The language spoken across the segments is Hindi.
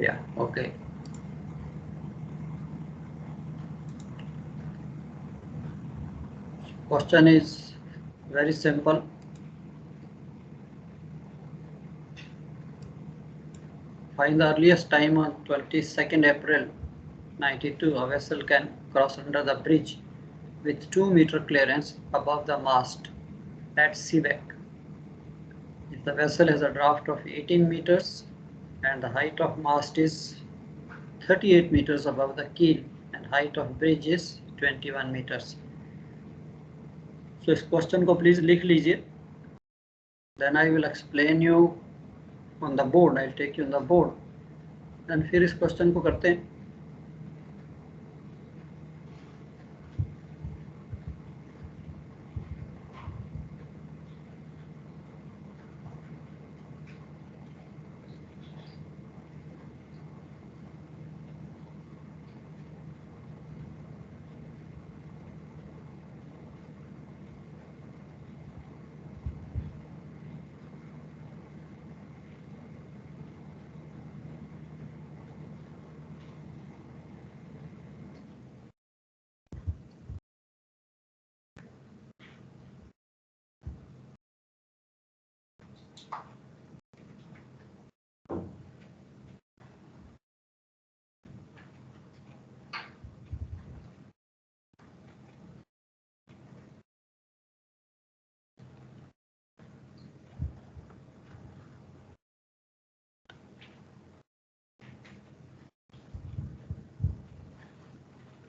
Yeah, okay. Question is very simple. Find the earliest time on 22nd April 92 a vessel can cross under the bridge with 2-meter clearance above the mast at Seebeck. If the vessel has a draft of 18 meters and the height of mast is 38 meters above the keel and height of bridge is 21 meters. So इस क्वेश्चन को प्लीज लिख लीजिए. Then I will explain you on the board. I'll take you on the board. Then फिर इस क्वेश्चन को करते हैं.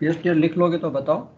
यस डियर, लिख लोगे तो बताओ.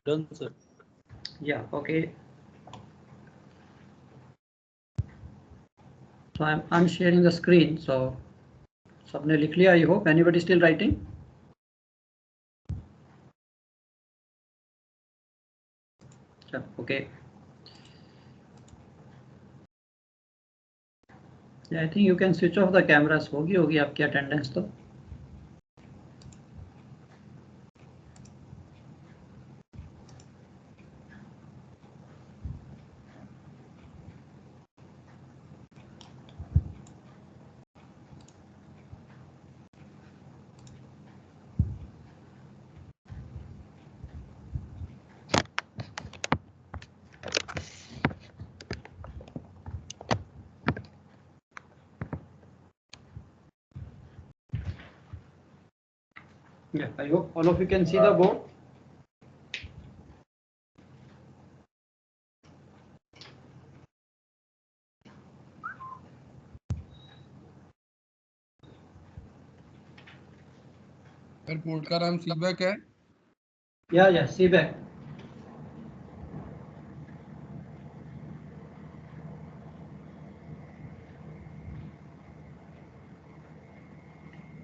Done, sir. Yeah, okay. So I'm sharing the screen. So सबने लिख लिया? I hope. Anybody still writing? Okay. Yeah, I think you can switch off the cameras. होगी आपकी attendance तो. Yeah, I hope all of you can see the board. Sir board का नाम सीबैक है. Yeah, Seebeck.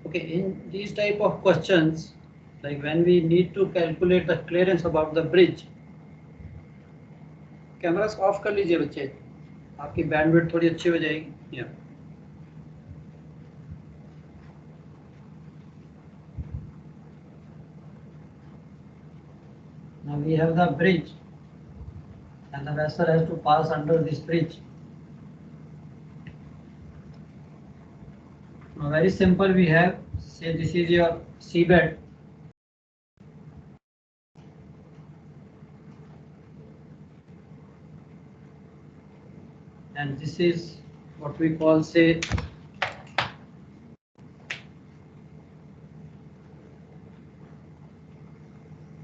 Okay, in these type of questions, like when we need to calculate the clearance about the bridge, cameras of कर लीजिए बच्चे, आपकी बैंडविड्थ थोड़ी अच्छी हो जाएगी. Yeah. Now we have the bridge, and the vessel has to pass under this bridge. Now very simple, we have, say this is your seabed. And this is what we call, say,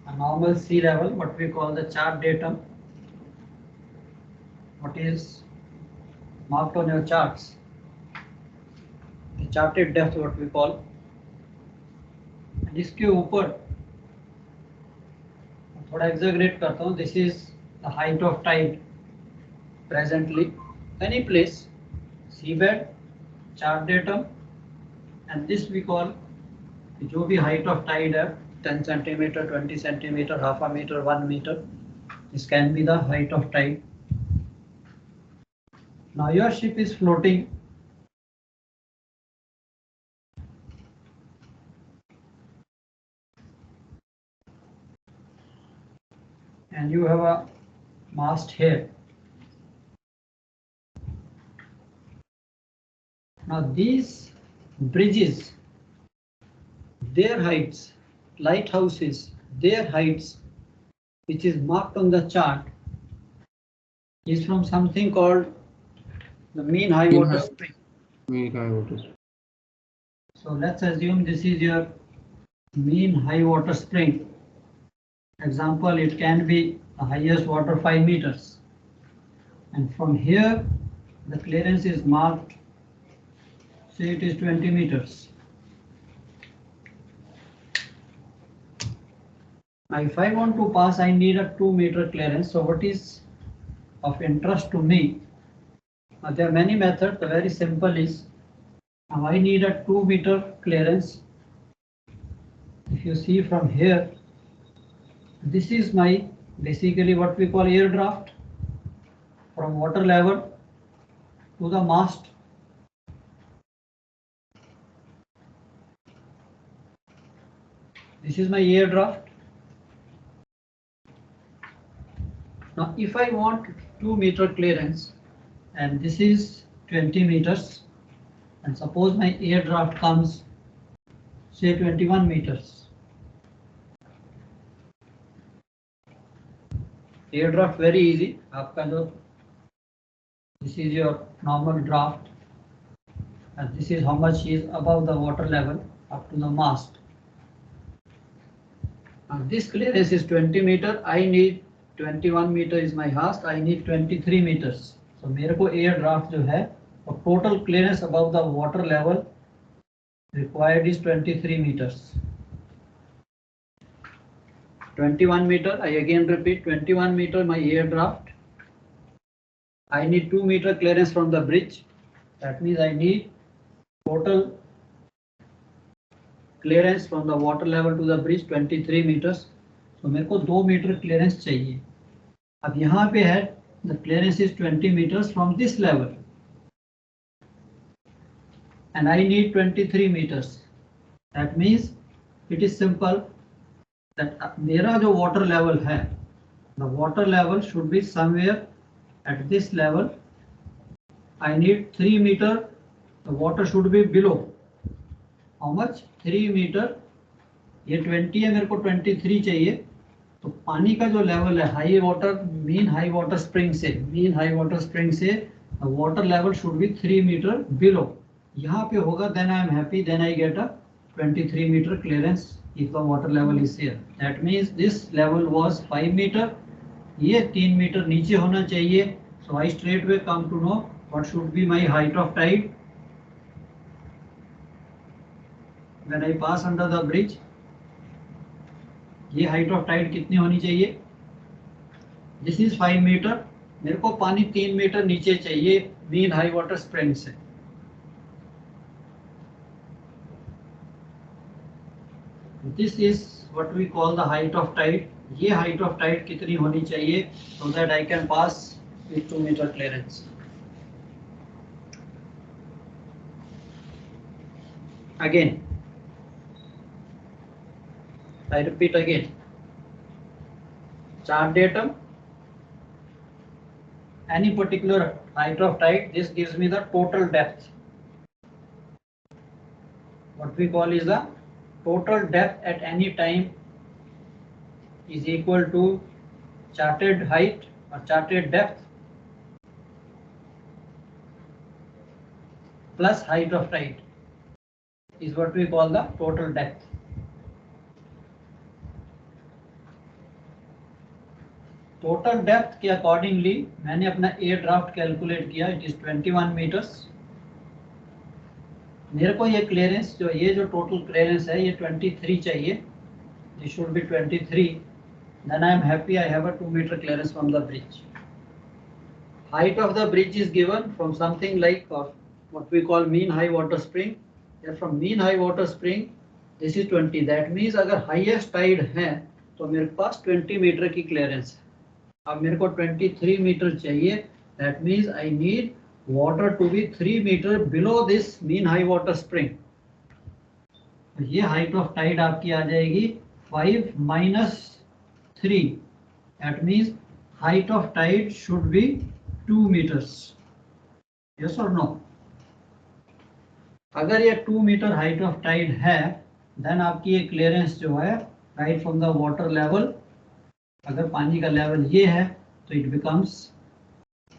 a normal sea level, what we call the chart datum, what is marked on your charts, the charted depth what we call. इसके ऊपर थोड़ा exaggerate करता हूँ, this is the height of tide presently, any place, seabed, chart datum, and this we call जो भी height of tide है, 10 centimeter, 20 centimeter, half a meter, 1 meter, this can be the height of tide. Now your ship is floating and you have a mast here. Now these bridges, their heights, lighthouses, their heights, which is marked on the chart, is from something called the mean high water spring. Mean high water spring. So let's assume this is your mean high water spring. Example, it can be the highest water 5 meters. And from here, the clearance is marked, say it is 20 meters. Now, if I want to pass, I need a 2 meter clearance. So what is of interest to me? Now, there are many methods. The very simple is, now I need a 2 meter clearance. If you see from here, this is my basically what we call air draft from water level to the mast. This is my air draft. Now, if I want 2 meter clearance, and this is 20 meters, and suppose my air draft comes, say 21 meters. Air draft very easy. आपका जो, this is your normal draft, and this is how much is above the water level up to the mast. Now this clearance is 20 meter. I need 21 meter is my mast. I need 23 meters. So मेरे को air draft जो है, और total clearance above the water level required is 23 meters. 21 meter, I again repeat, 21 meter my air draft. I need 2 meter clearance from the bridge. That means I need total clearance from the water level to the bridge 23 meters. So मेरे को 2 meter clearance चाहिए. अब यहाँ पे है, the clearance is 20 meters from this level, and I need 23 meters. That means it is simple that मेरा जो water level है, the water level should be somewhere at this level. I need 3 meter. The water should be below. How much? 3 meter. ये 20 है, मेरे को 23 चाहिए. तो पानी का जो लेवल है high water, mean high water spring से the water level should be 3 meter below. यहाँ पे होगा, then I am happy, then I get a 23 meter clearance if the water level is here. That means this level was 5 meter. ये 3 meter नीचे होना चाहिए. So I straightway come to know what should be my height of tide when I pass under the bridge. ये height of tide कितनी होनी चाहिए? This is 5 meter. मेरे को पानी 3 मीटर नीचे चाहिए मीन हाई वाटर स्प्रिंग से. This is what we call the height of tide. ये height of tide कितनी होनी चाहिए so that I can pass with 2 meter clearance. Again, I repeat again. chart datum, any particular height of tide, this gives me the total depth. What we call is the total depth at any time is equal to charted height or charted depth plus height of tide is what we call the total depth. Total depth के अकॉर्डिंगली मैंने अपना एयर ड्राफ्ट कैलकुलेट किया, इट इज 21 मीटर्स। मेरे को ये क्लियरेंस ये जो टोटल क्लियरेंस है ये 23 चाहिए, this should be 23, then I am happy I have a 2 metre clearance from the bridge. Height of the bridge is given from something like what we call mean high water spring, या from mean high water spring this is 20, that means अगर हाईएस्ट टाइड है तो मेरे पास 20 मीटर की क्लियरेंस है। अब मेरे को 23 मीटर चाहिए, that means I need water to be 3 metre below this mean high water spring. ये हाइट ऑफ टाइड आपकी आ जाएगी 5 - 3, that means height of tide should be 2 metres. Yes और नो? अगर ये 2 मीटर हाइट ऑफ टाइड है देन आपकी ये क्लियरेंस जो है right from the water level, अगर पानी का लेवल ये है तो इट बिकम्स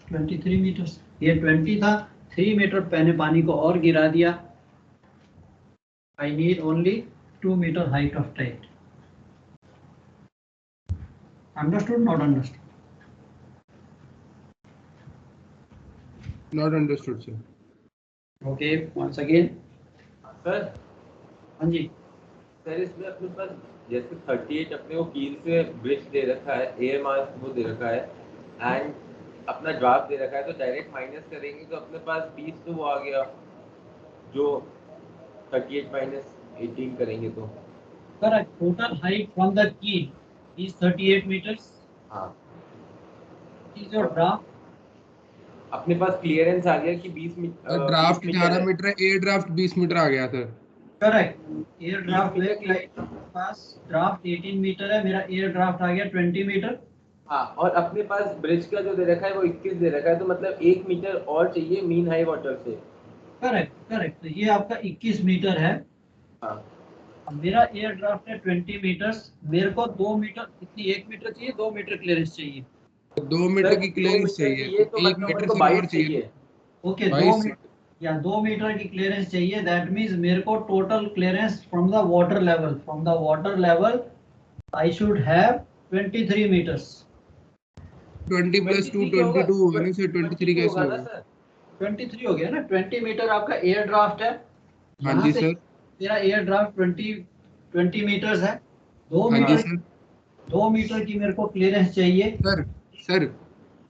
23 मीटर्स। ये 20 था, 3 मीटर मैंने पानी को और गिरा दिया, I need only 2 metre height of tide. Understood? Not understood? Not understood sir. Okay, once again sir. हाँ जी सर, इसमें अपने पास जैसे 38 अपने को कील से ब्रिज दे रखा है, एयर मास वो दे रखा है एंड अपना ड्राफ्ट दे रखा है, तो डायरेक्ट माइनस करेंगे तो अपने पास 20 तो वो आ गया, जो 38 - 18 करेंगे तो correct. Total height from the कील इज 38 मीटर्स। हाँ, इज योर ड्राफ्ट। अपने पास क्लियरेंस आ गया कि 20 मीटर, ड्राफ्ट 18 मीटर है, एयर ड्राफ्ट 20 मीटर आ गया सर। करेक्ट। एयर ड्राफ्ट पास ड्राफ्ट 18 मीटर है, मेरा एयर ड्राफ्ट आ गया 20 मीटर। हाँ, और अपने पास ब्रिज का जो दे रखा है वो 21 दे रखा है, तो मतलब 1 मीटर और चाहिए मीन हाई वाटर से। करेक्ट करेक्ट, तो ये आपका 21 मीटर है। हाँ, अब मेरा एयर ड्राफ्ट है 20 मीटर्स, मेरे को 2 मीटर, इतनी 1 मीटर चाहिए, 2 मीटर क्लियरेंस चाहिए। 2 मीटर की क्लियरेंस चाहिए, तो 1 मतलब मीटर उनको सर 22 और चाहिए। ओके, 2 मीटर या 2 मीटर की क्लियरेंस चाहिए, दैट मीन्स मेरे को total clearance from the water level I should have 23 metres. 20 + 2 22 होगा ना सर, 23 कैसे होगा? 23 हो गया ना। 20 मीटर आपका एयर ड्राफ्ट है, हाँ यहाँ जी से सर। मेरा एयर ड्राफ्ट 20 मीटर्स है। 2 हाँ जी मीटर सर। 2 मीटर की मेरे को क्लियरेंस चाहिए। सर सर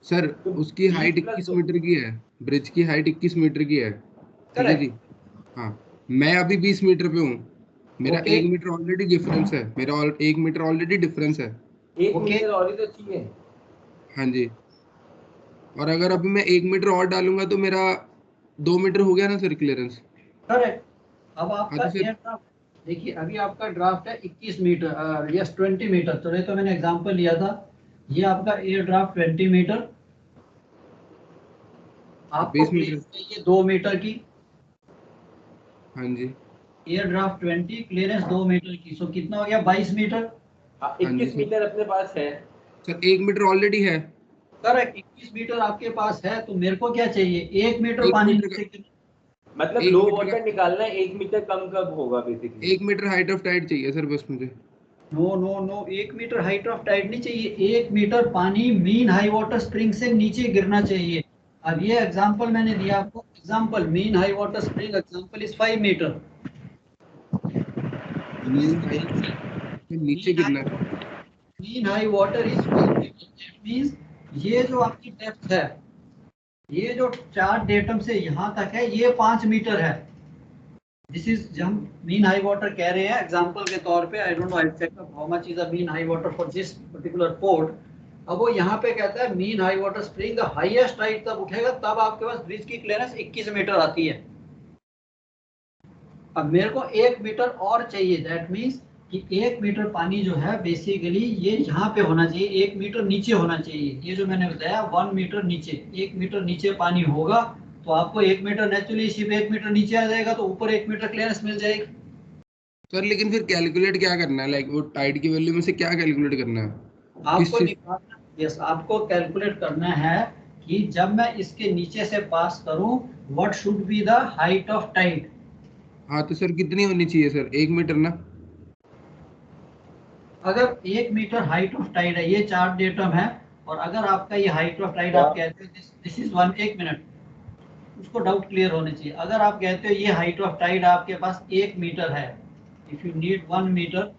सर उसकी हाइट 21 मीटर की है, ब्रिज की हाइट 21 मीटर की है, ठीक है जी। हाँ, मैं अभी 20 मीटर पे हूँ, मेरा Okay. 1 मीटर ऑलरेडी डिफरेंस है, मेरा 1 मीटर ऑलरेडी डिफरेंस है। 1 मीटर और ही तो चाहिए। हाँ जी, और अगर अभी मैं 1 मीटर और डालूंगा तो मेरा 2 मीटर हो गया ना सर क्लियरेंस। करेक्ट। अब हाँ आपका तो सर, एयर ड्राफ्ट देखिए, अभी आपका ड्राफ्ट है 21 मीटर, यस 20 मीटर, तो ये तो मैंने एग्जांपल लिया था। ये आपका एयर ड्राफ्ट 20 मीटर, आपको 20 मीटर। क्लियरेंस चाहिए 2 मीटर की। हाँ जी। एयर ड्राफ्ट 20, क्लियरेंस 2 मीटर की, सो कितना हो गया? 22 मीटर। हाँ, हाँ जी 21 सर। मीटर अपने पास है सर 1 मीटर ऑलरेडी है। करेक्ट, 21 मीटर आपके पास है, तो मेरे को क्या चाहिए? 1 मीटर 1 पानी मीटर नीचे का, मतलब 1 लो मीटर वाटर का, निकालना है, 1 मीटर कम कब होगा basically? 1 metre height of tide चाहिए सर बस मुझे। No no no, 1 metre height of tide नहीं चाहिए, 1 मीटर पानी मीन हाई वाटर स्प्रिंग से नीचे गिरना चाहिए। अब ये एग्जांपल मैंने दिया आपको, example mean high water spring example is 5 metre. Mean height से नीचे गिरना है। Mean high water is 5 metre, that means ये जो आपकी डेप्थ है, ये जो 4 डेटम से यहाँ तक है, ये 5 मीटर है। दिस इज हम मीन हाई वाटर कह रहे हैं एग्जांपल के तौर पे। I don't know, I check how much is the mean high water for this particular port. अब वो यहाँ पे कहता है mean high water spring the highest tide तब उठेगा तब आपके पास ब्रिज की क्लियरेंस 21 मीटर आती है। अब मेरे को 1 मीटर और चाहिए, दैट मींस कि 1 मीटर पानी जो है बेसिकली ये यहाँ पे होना चाहिए, 1 मीटर नीचे होना चाहिए। ये जो मैंने बताया 1 मीटर नीचे, 1 मीटर नीचे पानी होगा तो आपको 1 मीटर नेचुरली शिप 1 मीटर नीचे आ जाएगा तो ऊपर 1 मीटर क्लियरेंस मिल जाएगी। सर लेकिन फिर कैलकुलेट क्या करना है, लाइक वो टाइड की वैल्यू में से क्या कैलकुलेट करना है, किस आपको चीज? निकालना, यस, आपको कैलकुलेट करना है कि जब मैं इसके नीचे से पास करूं what should be the height of tide. हाँ तो सर कितनी होनी चाहिए सर, 1 मीटर ना? अगर 1 मीटर हाइट ऑफ टाइड है, ये चार्ट डेटम है, और अगर आपका ये हाइट ऑफ टाइड आप कहते हो दिस इज 1 मिनट, उसको डाउट क्लियर होने चाहिए। अगर आप कहते हो ये हाइट ऑफ टाइड आपके पास 1 मीटर है, इफ यू नीड 1 मीटर,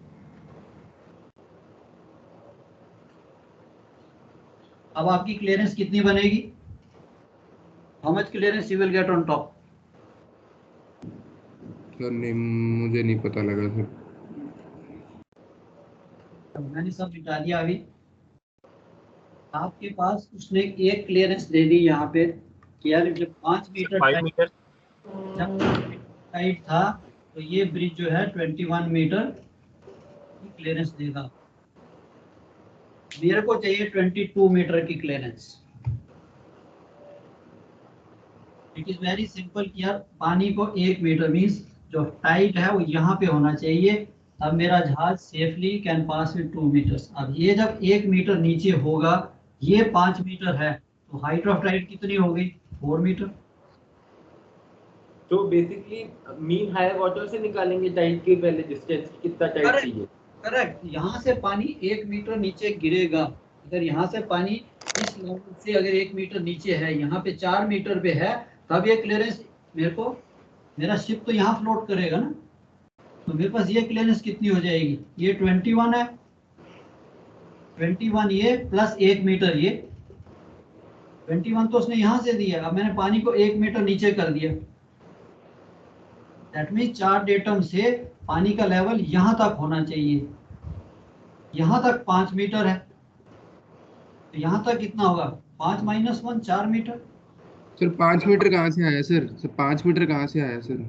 अब आपकी क्लियरेंस कितनी बनेगी? How much clearance you will get on top? Sir नहीं, मुझे नहीं पता लगा सर। मैंने सब मिटा दिया अभी। आपके पास उसने एक क्लियरेंस दे दी यहाँ पे कि यार जब 5 मीटर 5 मीटर टाइट था तो ये ब्रिज जो है 21 मीटर की क्लियरेंस देगा। मेरे को चाहिए 22 मीटर की clearance. It is very simple कि यार पानी को 1 मीटर मीन्स जो टाइट है वो यहाँ पे होना चाहिए, अब मेरा जहाज safely can pass with 2 metres. अब ये जब 1 मीटर नीचे होगा, ये 5 मीटर है, तो हाइट ऑफ टाइड कितनी हो गई? 4 मीटर। तो बेसिकली मीन हायर वाटर से निकालेंगे टाइड के पहले डिस्टेंस, कितना टाइड चाहिए। करेक्ट, यहाँ से पानी 1 मीटर नीचे गिरेगा। अगर यहाँ से पानी इस लेवल से अगर 1 मीटर नीचे है, यहाँ पे 4 मीटर पे है, तब ये क्लियरेंस मेरा शिप तो यहाँ फ्लोट करेगा ना, तो मेरे पास ये क्लियरेंस कितनी हो जाएगी? ये 21 है, 21 ये प्लस 1 मीटर ये 21 तो उसने यहाँ से दिया। अब मैंने पानी को 1 मीटर नीचे कर दिया, दैट मीन्स चार्ट डेटम से पानी का लेवल यहाँ तक होना चाहिए। यहाँ तक 5 मीटर है, तो यहाँ तक कितना होगा? 5 माइनस 1, 4 मीटर। सर 5 मीटर कहाँ से आया सर, 5 मीटर कहाँ से आया सर?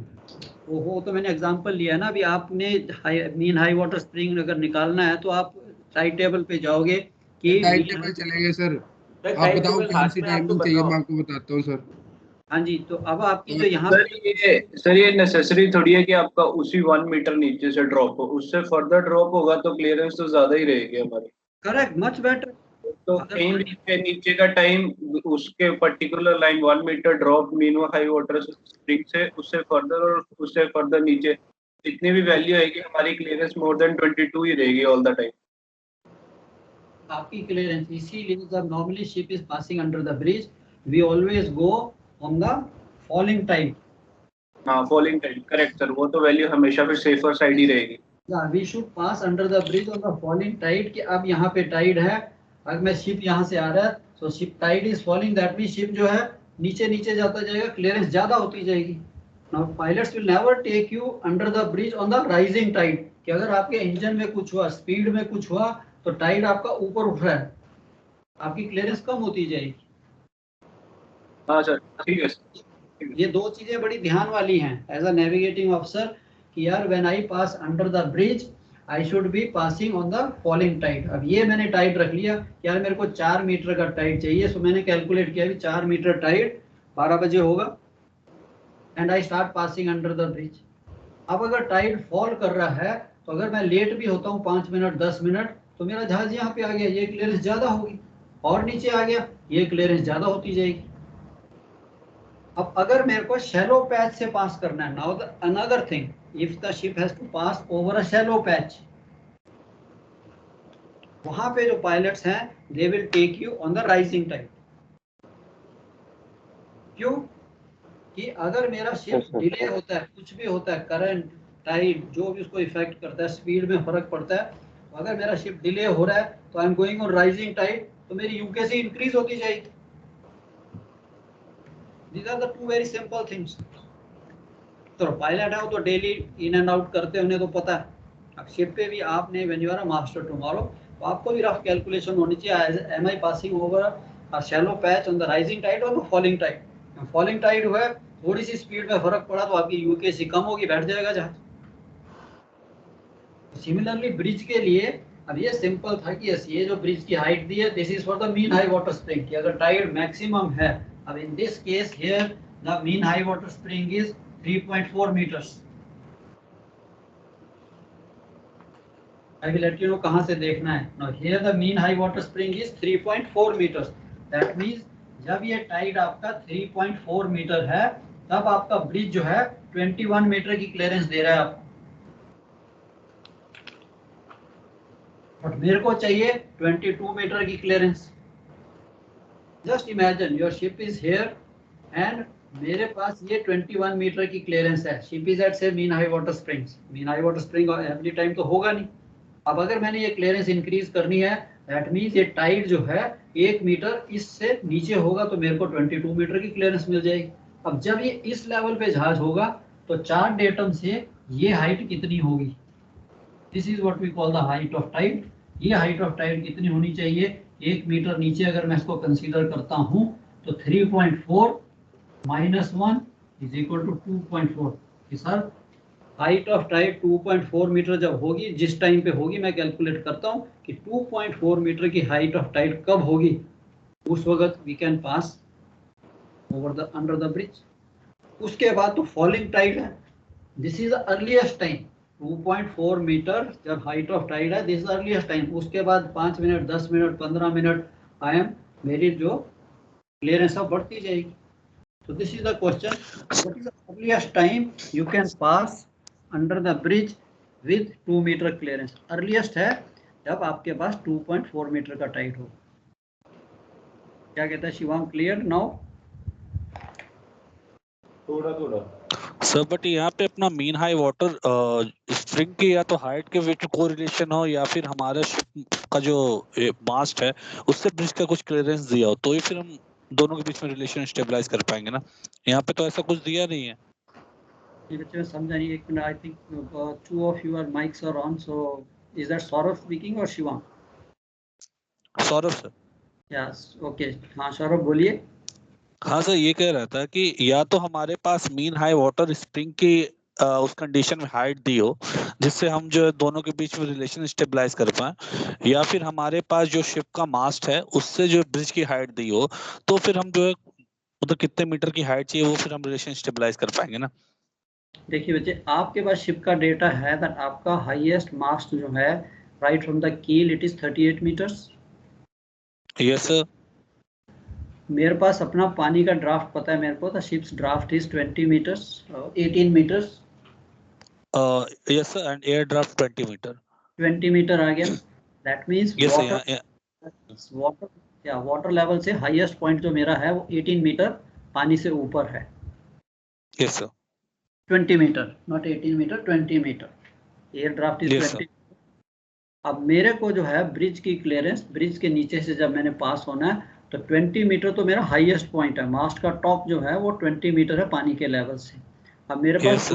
ओहो, तो मैंने एग्जांपल लिया ना अभी। आपने मीन हाई वाटर स्प्रिंग अगर निकालना है तो आप टाइड टेबल पे जाओगे कि टाइड टेबल चलेंगे सर, आप बताओ कौन सी टाइमिंग चाहिए, मैं आपको बताता हूँ सर। हाँ जी, तो अब आपकी जो यहाँ सर ये नेसेसरी थोड़ी है कि आपका उसी 1 मीटर नीचे से ड्रॉप हो, उससे फर्दर ड्रॉप होगा तो क्लियरेंस तो ज्यादा ही रहेगी हमारी। Correct, much better. तो एम के नीचे का टाइम उसके particular line 1 metre drop mean high water spring से, उससे फर्दर और उससे फर्दर नीचे जितनी भी वैल्यू आएगी हमारी क्लियरेंस मोर देन 22 ही रहेगी ऑल द टाइम। आपकी क्लियरेंस, इसीलिए जब normally ship is passing under the bridge we always go on the falling tide. हाँ फॉलिंग टाइड, करेक्ट सर, वो तो वैल्यू हमेशा फिर सेफर साइड ही रहेगी। We should pass under the bridge on the falling tide, कि अब यहाँ पे टाइड है, अगर मैं शिप यहाँ से आ रहा है तो ship tide is falling, that mean ship जो है नीचे नीचे जाता जाएगा, क्लियरेंस ज्यादा होती जाएगी। Now pilots will never take you under the bridge on the rising tide, कि अगर आपके इंजन में कुछ हुआ, स्पीड में कुछ हुआ, तो टाइड आपका ऊपर उठ रहा है, आपकी क्लियरेंस कम होती जाएगी। हाँ सर ठीक है सर। ये दो चीजें बड़ी ध्यान वाली हैं एज अ नेविगेटिंग ऑफिसर, कि यार when I pass under the bridge I should be passing on the falling tide. अब ये मैंने टाइड रख लिया, यार मेरे को 4 मीटर का टाइड चाहिए, सो मैंने कैलकुलेट किया भी 4 मीटर टाइड 12 बजे होगा, and I start passing under the bridge. अब अगर टाइड फॉल कर रहा है तो अगर मैं लेट भी होता हूँ 5 मिनट 10 मिनट, तो मेरा जहाज यहाँ पे आ गया, ये क्लियरेंस ज्यादा होगी, और नीचे आ गया, ये क्लियरेंस ज्यादा होती जाएगी। अब अगर मेरे को शैलो पैच से पास करना है, now another thing, if the ship has to pass over a shallow patch, वहां पे जो पायलट्स हैं they will take you on the rising tide. क्यों? कि अगर मेरा शिप डिले होता है, कुछ भी होता है, करंट टाइड जो भी उसको इफेक्ट करता है, स्पीड में फर्क पड़ता है, तो अगर मेरा शिप डिले हो रहा है तो I am going on rising tide, तो मेरी यूकेसी इंक्रीज होती जाएगी। These are the two very simple things. तो पायलट है वो तो डेली इन एंड आउट करते हैं, उन्हें तो पता है। अब शिप पे भी आपने when you are a master tomorrow, तो आपको भी रफ कैलकुलेशन होनी चाहिए, am I passing over a shallow patch on the rising tide और the falling tide. Falling tide हुआ, थोड़ी सी स्पीड में फर्क पड़ा तो आपकी यूकेसी कम होगी, बैठ जाएगा जहाज। सिमिलरली ब्रिज के लिए अब ये सिंपल था कि यस ये जो ब्रिज की हाइट दी है this is for the mean high water spring कि अगर टाइड मैक्सिमम है, अब in this case here the mean high water spring is 3.4 meters. I will let you know कहाँ से देखना है. Now here the mean high water spring is 3.4 meters. That means जब ये टाइड आपका 3.4 मीटर है तब आपका ब्रिज जो है 21 मीटर की क्लियरेंस दे रहा है आपको. बट मेरे को चाहिए 22 मीटर की clearance. Just imagine your ship is here and मेरे पास ये 21 मीटर की क्लियरेंस है. शिप इज एट से mean high water springs. Mean high water spring every time तो होगा नहीं. अब अगर मैंने ये क्लियरेंस इंक्रीज करनी है दैट मीन्स ये टाइड जो है 1 मीटर इससे नीचे होगा तो मेरे को 22 मीटर की क्लियरेंस मिल जाएगी. अब जब ये इस लेवल पे जहाज होगा तो 4 डेटम से ये हाइट कितनी होगी. This is what we call the height of tide. ये हाइट ऑफ टाइड कितनी होनी चाहिए. 1 मीटर नीचे अगर मैं इसको कंसीडर करता हूँ तो 3.4 minus 1 is equal to 2.4. Sir height of tide 2.4 metre जब होगी, जिस टाइम पे होगी मैं कैलकुलेट करता हूँ कि 2.4 मीटर की हाइट ऑफ टाइड कब होगी, उस वक्त we can pass over the under the bridge. उसके बाद तो फॉलिंग टाइड है. This is the earliest time. 2.4 metre जब हाइट ऑफ टाइड है दिस इज अर्लीस्ट टाइम. उसके बाद 5 minute 10 minute 15 minute I am मेरी जो क्लियरेंस अब बढ़ती जाएगी. So this is the question. What is the earliest time you can pass under the bridge with 2 meter clearance? Earliest है जब आपके पास 2.4 मीटर का टाइड हो. क्या कहता है शिवांग? Clear now? थोड़ा सर बट यहाँ पे अपना मीन हाई वाटर स्प्रिंग की या तो हाइट के बीच को रिलेशन हो या फिर हमारे का जो मास्ट है उससे ब्रिज का कुछ क्लियरेंस दिया हो तो ही फिर हम दोनों के बीच में रिलेशन स्टेबलाइज कर पाएंगे ना. यहाँ पे तो ऐसा कुछ दिया नहीं है. ये बच्चे में समझा नहीं. एक minute. I think 2 of your mics are on. So is that Saurav speaking or Shivang? Saurabh sir. Yes. Okay. हाँ सौरभ बोलिए. हाँ सर ये कह रहा था कि या तो हमारे पास मीन हाई वाटर स्प्रिंग की उस कंडीशन में हाइट दी हो जिससे हम जो है दोनों के बीच में रिलेशन स्टेबलाइज कर पाए या फिर हमारे पास जो शिप का मास्ट है उससे जो ब्रिज की हाइट दी हो तो फिर हम जो है मतलब कितने मीटर की हाइट चाहिए वो फिर हम रिलेशन स्टेबलाइज कर पाएंगे ना. देखिए बच्चे आपके पास शिप का डेटा है दैट आपका हाईएस्ट मास्ट जो है right from the keel it is 38 metres. Yes sir. मेरे पास अपना पानी का ड्राफ्ट पता है मेरे को. The ship's draft is 20 meters 18 meters. Yes sir and air draft 20 meter. 20 meter आ गया. That means yes water level से हाईएस्ट पॉइंट जो मेरा है वो 18 मीटर पानी से ऊपर है. Yes sir. 20 metre not 18 metre 20 metre. Air draft is 20. अब मेरे को जो है ब्रिज की क्लियरेंस ब्रिज के नीचे से जब मैंने पास होना है तो 20 मीटर तो मेरा हाईएस्ट पॉइंट है. मास्ट का टॉप जो है वो 20 मीटर है पानी के लेवल से. अब मेरे पास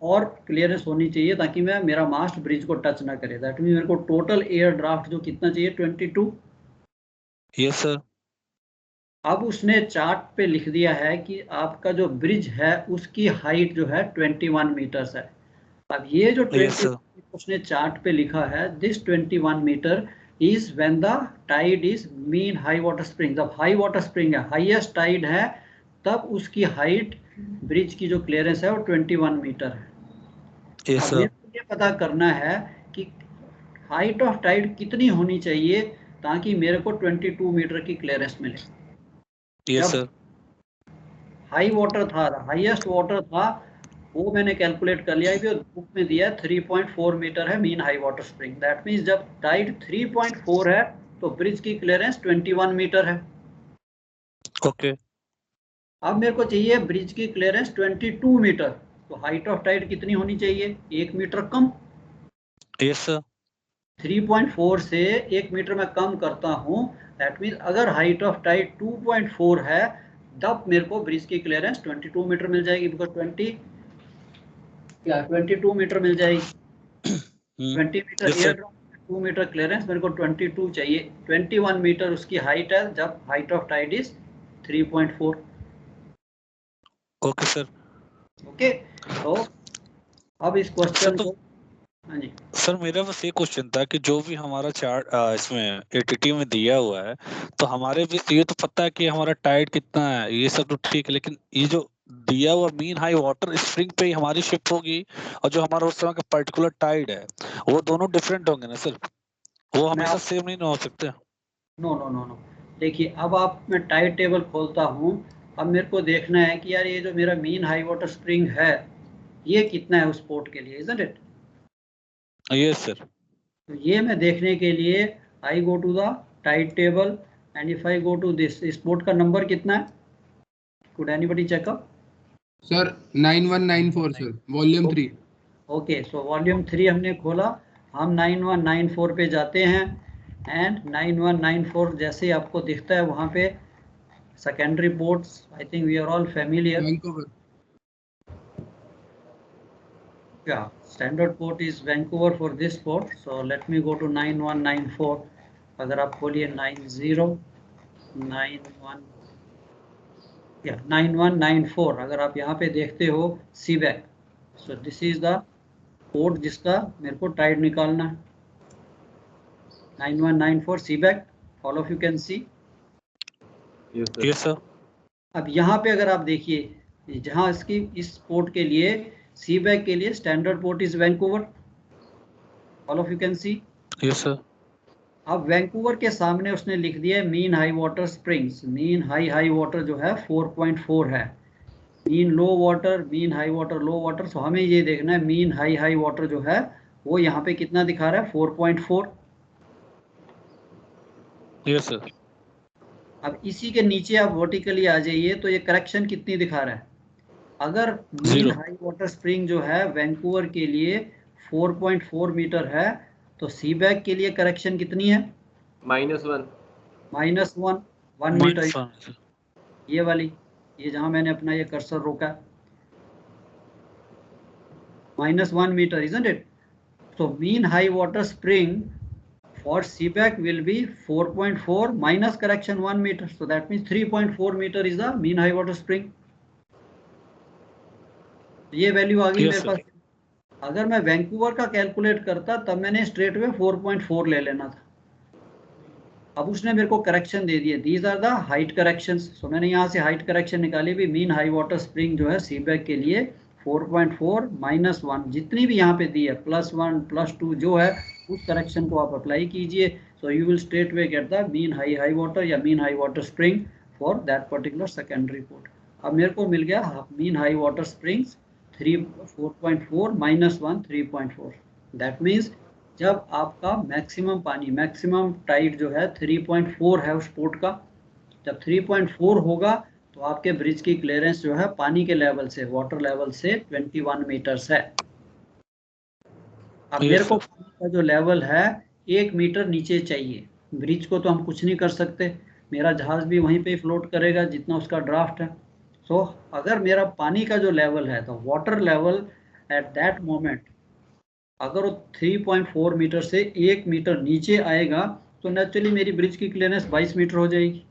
और क्लियरेंस होनी चाहिए ताकि मैं मेरा मास्ट ब्रिज को टच ना करे. दैट मीन मेरे को टोटल एयर ड्राफ्ट जो कितना चाहिए 22. Yes sir. अब उसने चार्ट पे लिख दिया है कि आपका जो ब्रिज है उसकी हाइट जो है 21 मीटर्स है. अब ये जो 21 उसने चार्ट पे लिखा है this 21 metre is when the tide is mean high water spring. जब हाई वाटर स्प्रिंग है हाईएस्ट टाइड है तब उसकी हाइट ब्रिज की जो क्लियरेंस है वो 21 मीटर है. yes, अब ये पता करना है कि हाइट ऑफ टाइड कितनी होनी चाहिए ताकि मेरे को 22 मीटर की क्लियरेंस मिले. yes, sir. हाई वाटर था हाईएस्ट वाटर था वो मैंने कैलकुलेट कर लिया है. बुक में दिया 3.4 मीटर है mean high water spring. That means जब टाइड 3.4 है तो ब्रिज की क्लियरेंस 21 मीटर है. ओके. अब मेरे को चाहिए ब्रिज की क्लियरेंस 22 मीटर. तो हाइट ऑफ टाइड कितनी होनी चाहिए 1 मीटर कम. Yes sir. 3.4 से 1 मीटर में कम करता हूँ. दैट मींस अगर हाइट ऑफ टाइड 2.4 है तब मेरे को ब्रिज की क्लियरेंस 22 मीटर मिल जाएगी. बिकॉज 22 मीटर मिल जाएगी. 20 metre air drop 2 metre clearance मेरे को 22 चाहिए. 21 मीटर उसकी हाइट है जब height of tide is 3.4. Okay sir. Okay. तो अब इस क्वेश्चन को हाँ जी सर मेरा बस ये क्वेश्चन था कि जो भी हमारा चार्ट इसमें एटीटी में दिया हुआ है, तो हमारे भी ये तो पता है कि हमारा टाइड कितना है, ये सब तो ठीक है, लेकिन ये जो दिया हुआ मीन हाई वाटर स्प्रिंग पे ही हमारी शिप होगी, और जो हमारा उस समय का पर्टिकुलर टाइड है वो दोनों डिफरेंट होंगे ना सर? वो मैं हमेशा आप सेम नहीं ना हो सकते? नो नो नो नो देखिए, अब आप मैं टाइड टेबल खोलता हूँ। अब मेरे को देखना है कि यार ये जो मेरा मीन हाई वाटर स्प्रिंग है ये कितना है उस पोर्ट के लिए, इजंट इट? Yes sir. तो ये मैं देखने के लिए I go to the tide table, and if I go to this, इस पोर्ट का नंबर कितना है? Could anybody check up? Sir 9194 sir, volume 3। Okay, so volume 3 हमने खोला, हम 9194 पे जाते हैं, एंड 9194 जैसे ही आपको दिखता है वहाँ पे secondary ports, I think we are all familiar. Vancouver. Yeah, standard port is Vancouver for this port. So let me go to 9194. अगर आप खोलिए 9194, अगर आप यहाँ पे देखते हो सीबैक, सो दिस इज द पोर्ट जिसका मेरे को टाइड निकालना है, 9194 सीबैक, all of you can see. Yes sir. अब यहाँ पे अगर आप देखिए, जहाँ इसकी इस पोर्ट के लिए सीबैक के लिए standard port is Vancouver, all of you can see. Yes sir. अब वैंकूवर के सामने उसने लिख दिया है mean high water springs, mean high water जो है 4.4 है, मीन लो वाटर, मीन हाई वाटर, लो वाटर। सो हमें ये देखना है मीन हाई वाटर जो है वो यहाँ पे कितना दिखा रहा है, 4.4। Yes sir. अब इसी के नीचे आप वर्टिकली आ जाइए तो ये करेक्शन कितनी दिखा रहा है? अगर मीन 0। हाई वाटर स्प्रिंग जो है वैंकूवर के लिए 4.4 मीटर है, तो सीबैक के लिए करेक्शन कितनी है? -1। -1 मीटर। ये वाली, ये जहां मैंने अपना ये कर्सर रोका, -1 metre, isn't it? So mean high water spring for CPAC will be 4.4 minus correction 1 meter. So that means 3.4 meter is the mean high water spring. ये वैल्यू आ गई Yes, मेरे sir. पास। अगर मैं वैंकूवर का कैलकुलेट करता तब मैंने स्ट्रेट वे 4.4 ले लेना था। अब उसने मेरे को करेक्शन दे दिए, these are the height corrections. So मैंने यहाँ से हाइट करेक्शन निकाली भी, मीन हाई वाटर स्प्रिंग जो है सीबैक के लिए 4.4 -1 जितनी भी यहाँ पे दी है, +1 +2 जो है उस करेक्शन को आप अप्लाई कीजिए। So you will straightaway get the mean high water या mean high water spring for that particular secondary port. अब मेरे को मिल गया mean high water springs 4.4 -1 3.4। That means जब आपका मैक्सिमम पानी, मैक्सिमम टाइड जो है 3.4 है उस पोर्ट का, जब 3.4 होगा तो आपके ब्रिज की क्लियरेंस जो है पानी के लेवल से, वाटर लेवल से 21 मीटर्स है। अब मेरे को पानी का जो लेवल है 1 मीटर नीचे चाहिए। ब्रिज को तो हम कुछ नहीं कर सकते, मेरा जहाज भी वहीं पे फ्लोट करेगा जितना उसका ड्राफ्ट है। सो अगर मेरा पानी का जो लेवल है, तो water level at that moment अगर वो 3.4 मीटर से 1 मीटर नीचे आएगा तो नेचुरली मेरी ब्रिज की क्लियरेंस 22 मीटर हो जाएगी।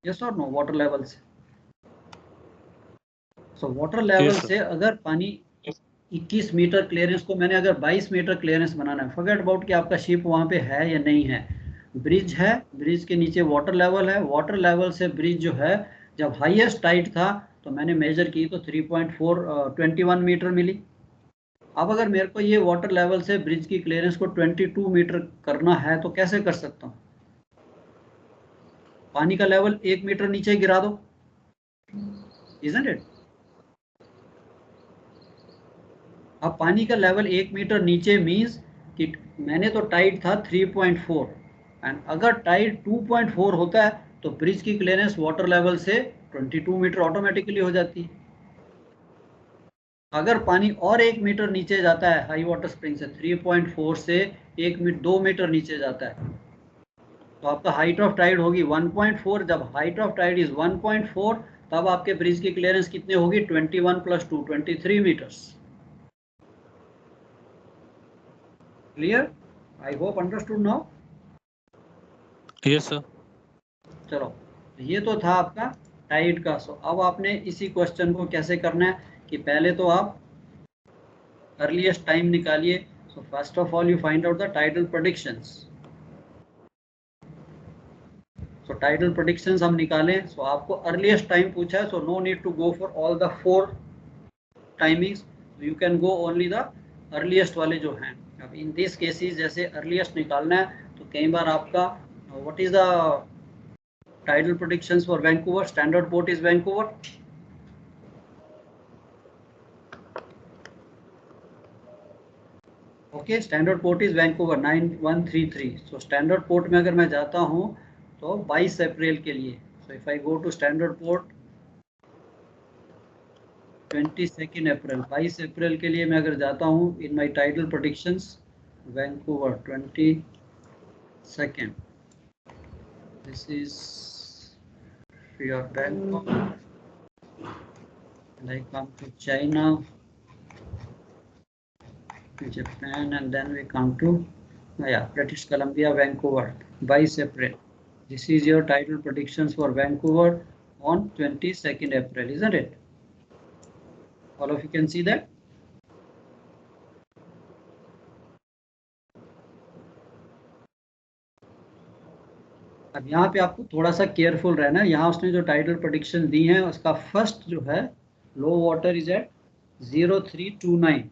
यस और नो? वाटर लेवल से, so water level Yes, sir. से अगर पानी 21 मीटर क्लियरेंस को मैंने अगर 22 मीटर क्लियरेंस बनाना है, फॉरगेट अबाउट कि आपका शिप वहाँ पे है या नहीं है, ब्रिज है, ब्रिज के नीचे वाटर लेवल है, वाटर लेवल से ब्रिज जो है जब हाईएस्ट टाइट था तो मैंने मेजर की तो 21 मीटर मिली। अब अगर मेरे को ये वाटर लेवल से ब्रिज की क्लियरेंस को 22 मीटर करना है तो कैसे कर सकता हूँ? पानी का लेवल 1 मीटर नीचे गिरा दो, isn't it? अब पानी का लेवल 1 मीटर नीचे मीन्स कि मैंने तो टाइड था 3.4, एंड अगर टाइड 2.4 होता है तो ब्रिज की क्लियरेंस वाटर लेवल से 22 मीटर ऑटोमेटिकली हो जाती है। अगर पानी और 1 मीटर नीचे जाता है हाई वाटर स्प्रिंग से, 3.4 से 2 मीटर नीचे जाता है, तो आपका हाइट ऑफ टाइड होगी 1.4। जब हाइट ऑफ टाइड इज 1.4 तब आपके ब्रिज की क्लियरेंस कितनी होगी? 21 + 2 23 metres. Clear? I hope understood now. Yes, sir. चलो, ये तो था आपका टाइड का। सो अब आपने इसी क्वेश्चन को कैसे करना है कि पहले तो आप अर्लीस्ट टाइम निकालिए. So first of all you find out the tidal predictions. So tidal predictions हम निकालें. सो आपको अर्लीस्ट टाइम पूछा है, so no need to go for all the 4 timings. You can go only the earliest वाले जो हैं. अब इन दिस केसेस जैसे अर्लीस्ट निकालना है तो कई बार आपका what is the tidal predictions for Vancouver? Standard port is Vancouver. Okay, standard port is Vancouver 9133. So standard port में अगर मैं जाता हूँ तो 22 अप्रैल के लिए. So if I go to standard port 22 अप्रैल, 22 अप्रैल के लिए मैं अगर जाता हूँ in my tidal predictions Vancouver 22. This is your Bangkok, and I come to China, Japan, and then we come to British Columbia, Vancouver, 22 April. This is your tidal predictions for Vancouver on 22nd April, isn't it? All of you can see that? अब यहाँ पे आपको थोड़ा सा केयरफुल रहना है. यहाँ उसने जो टाइडल प्रेडिक्शन दी है उसका फर्स्ट जो है low water is at 0329.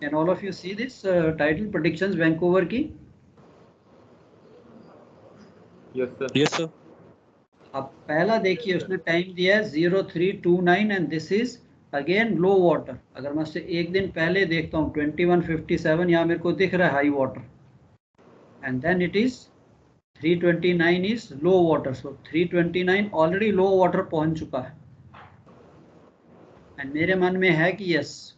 Can all of you see this tidal predictions Vancouver की? Yes sir. अब पहला देखिए उसने टाइम दिया है 0329 and this is again low water. अगर मैं उससे एक दिन पहले देखता हूँ 2157, यहाँ मेरे को दिख रहा है high water, and then it is 329 is low water. So 329 already low water पहुंच चुका है. एंड मेरे मन में है कि यस,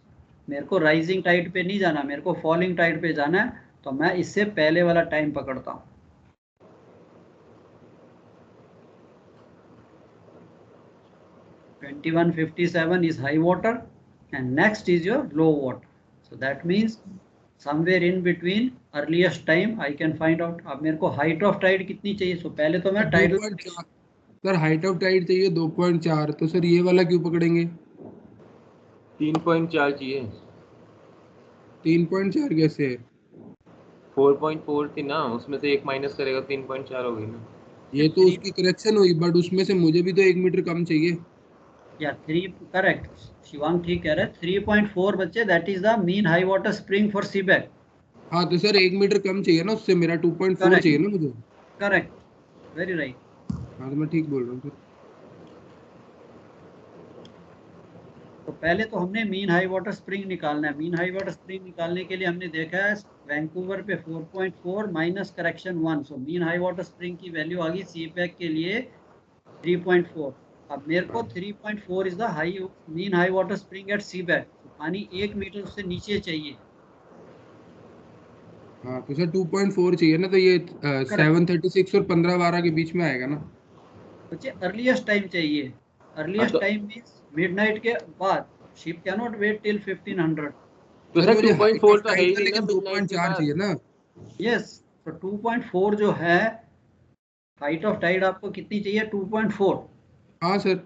मेरे को राइजिंग टाइड पे नहीं जाना, मेरे को फॉलिंग टाइड पे जाना है, तो मैं इससे पहले वाला टाइम पकड़ता हूँ. 2157 is high water and next is your low water. So that means somewhere in between earliest time I can find out. अब मेरे को height of tide कितनी चाहिए? So पहले तो मैं tide sir height of tide चाहिए 2.4. तो सर ये वाला क्यों पकड़ेंगे? 3.4 चाहिए. 3.4 कैसे? 4.4 थी ना, उसमें से 1 माइनस करेगा 3.4 होगी ना. ये तो उसकी करेक्शन हुई, बट उसमें से मुझे भी तो 1 मीटर कम चाहिए. या 3 करेक्ट. शिवांग ठीक कह रहा है. 3.4 बच्चे, that is the mean high water spring for सीबैक. हाँ तो सर 1 मीटर कम चाहिए ना उससे. मेरा 2.4 चाहिए ना मुझे. Correct, very right. हाँ तो मैं ठीक बोल रहा हूँ सर. तो पहले तो हमने मीन हाई वाटर स्प्रिंग निकालना है. मीन हाई वाटर स्प्रिंग निकालने के लिए हमने देखा है वैंकूवर पे 4.4 minus correction 1. So mean high water spring की वैल्यू आ गई सीपैक के लिए 3.4. अब मेरे को 3.4 is the high mean high water spring at Seaback. पानी 1 मीटर से नीचे चाहिए. हाँ तो सर 2.4 चाहिए ना, तो ये 7:36 और 15:12 के बीच में आएगा ना. बच्चे अर्लीस्ट टाइम चाहिए. अर्लीस्ट टाइम मींस मिडनाइट के बाद. Ship can not wait till 1500. तो सर 2.4 तो है ही नहीं, लेकिन 2.4 चाहिए ना. यस, तो 2.4 जो है हाइट ऑफ टाइड आपको कितनी चाहिए? 2.4. हाँ सर.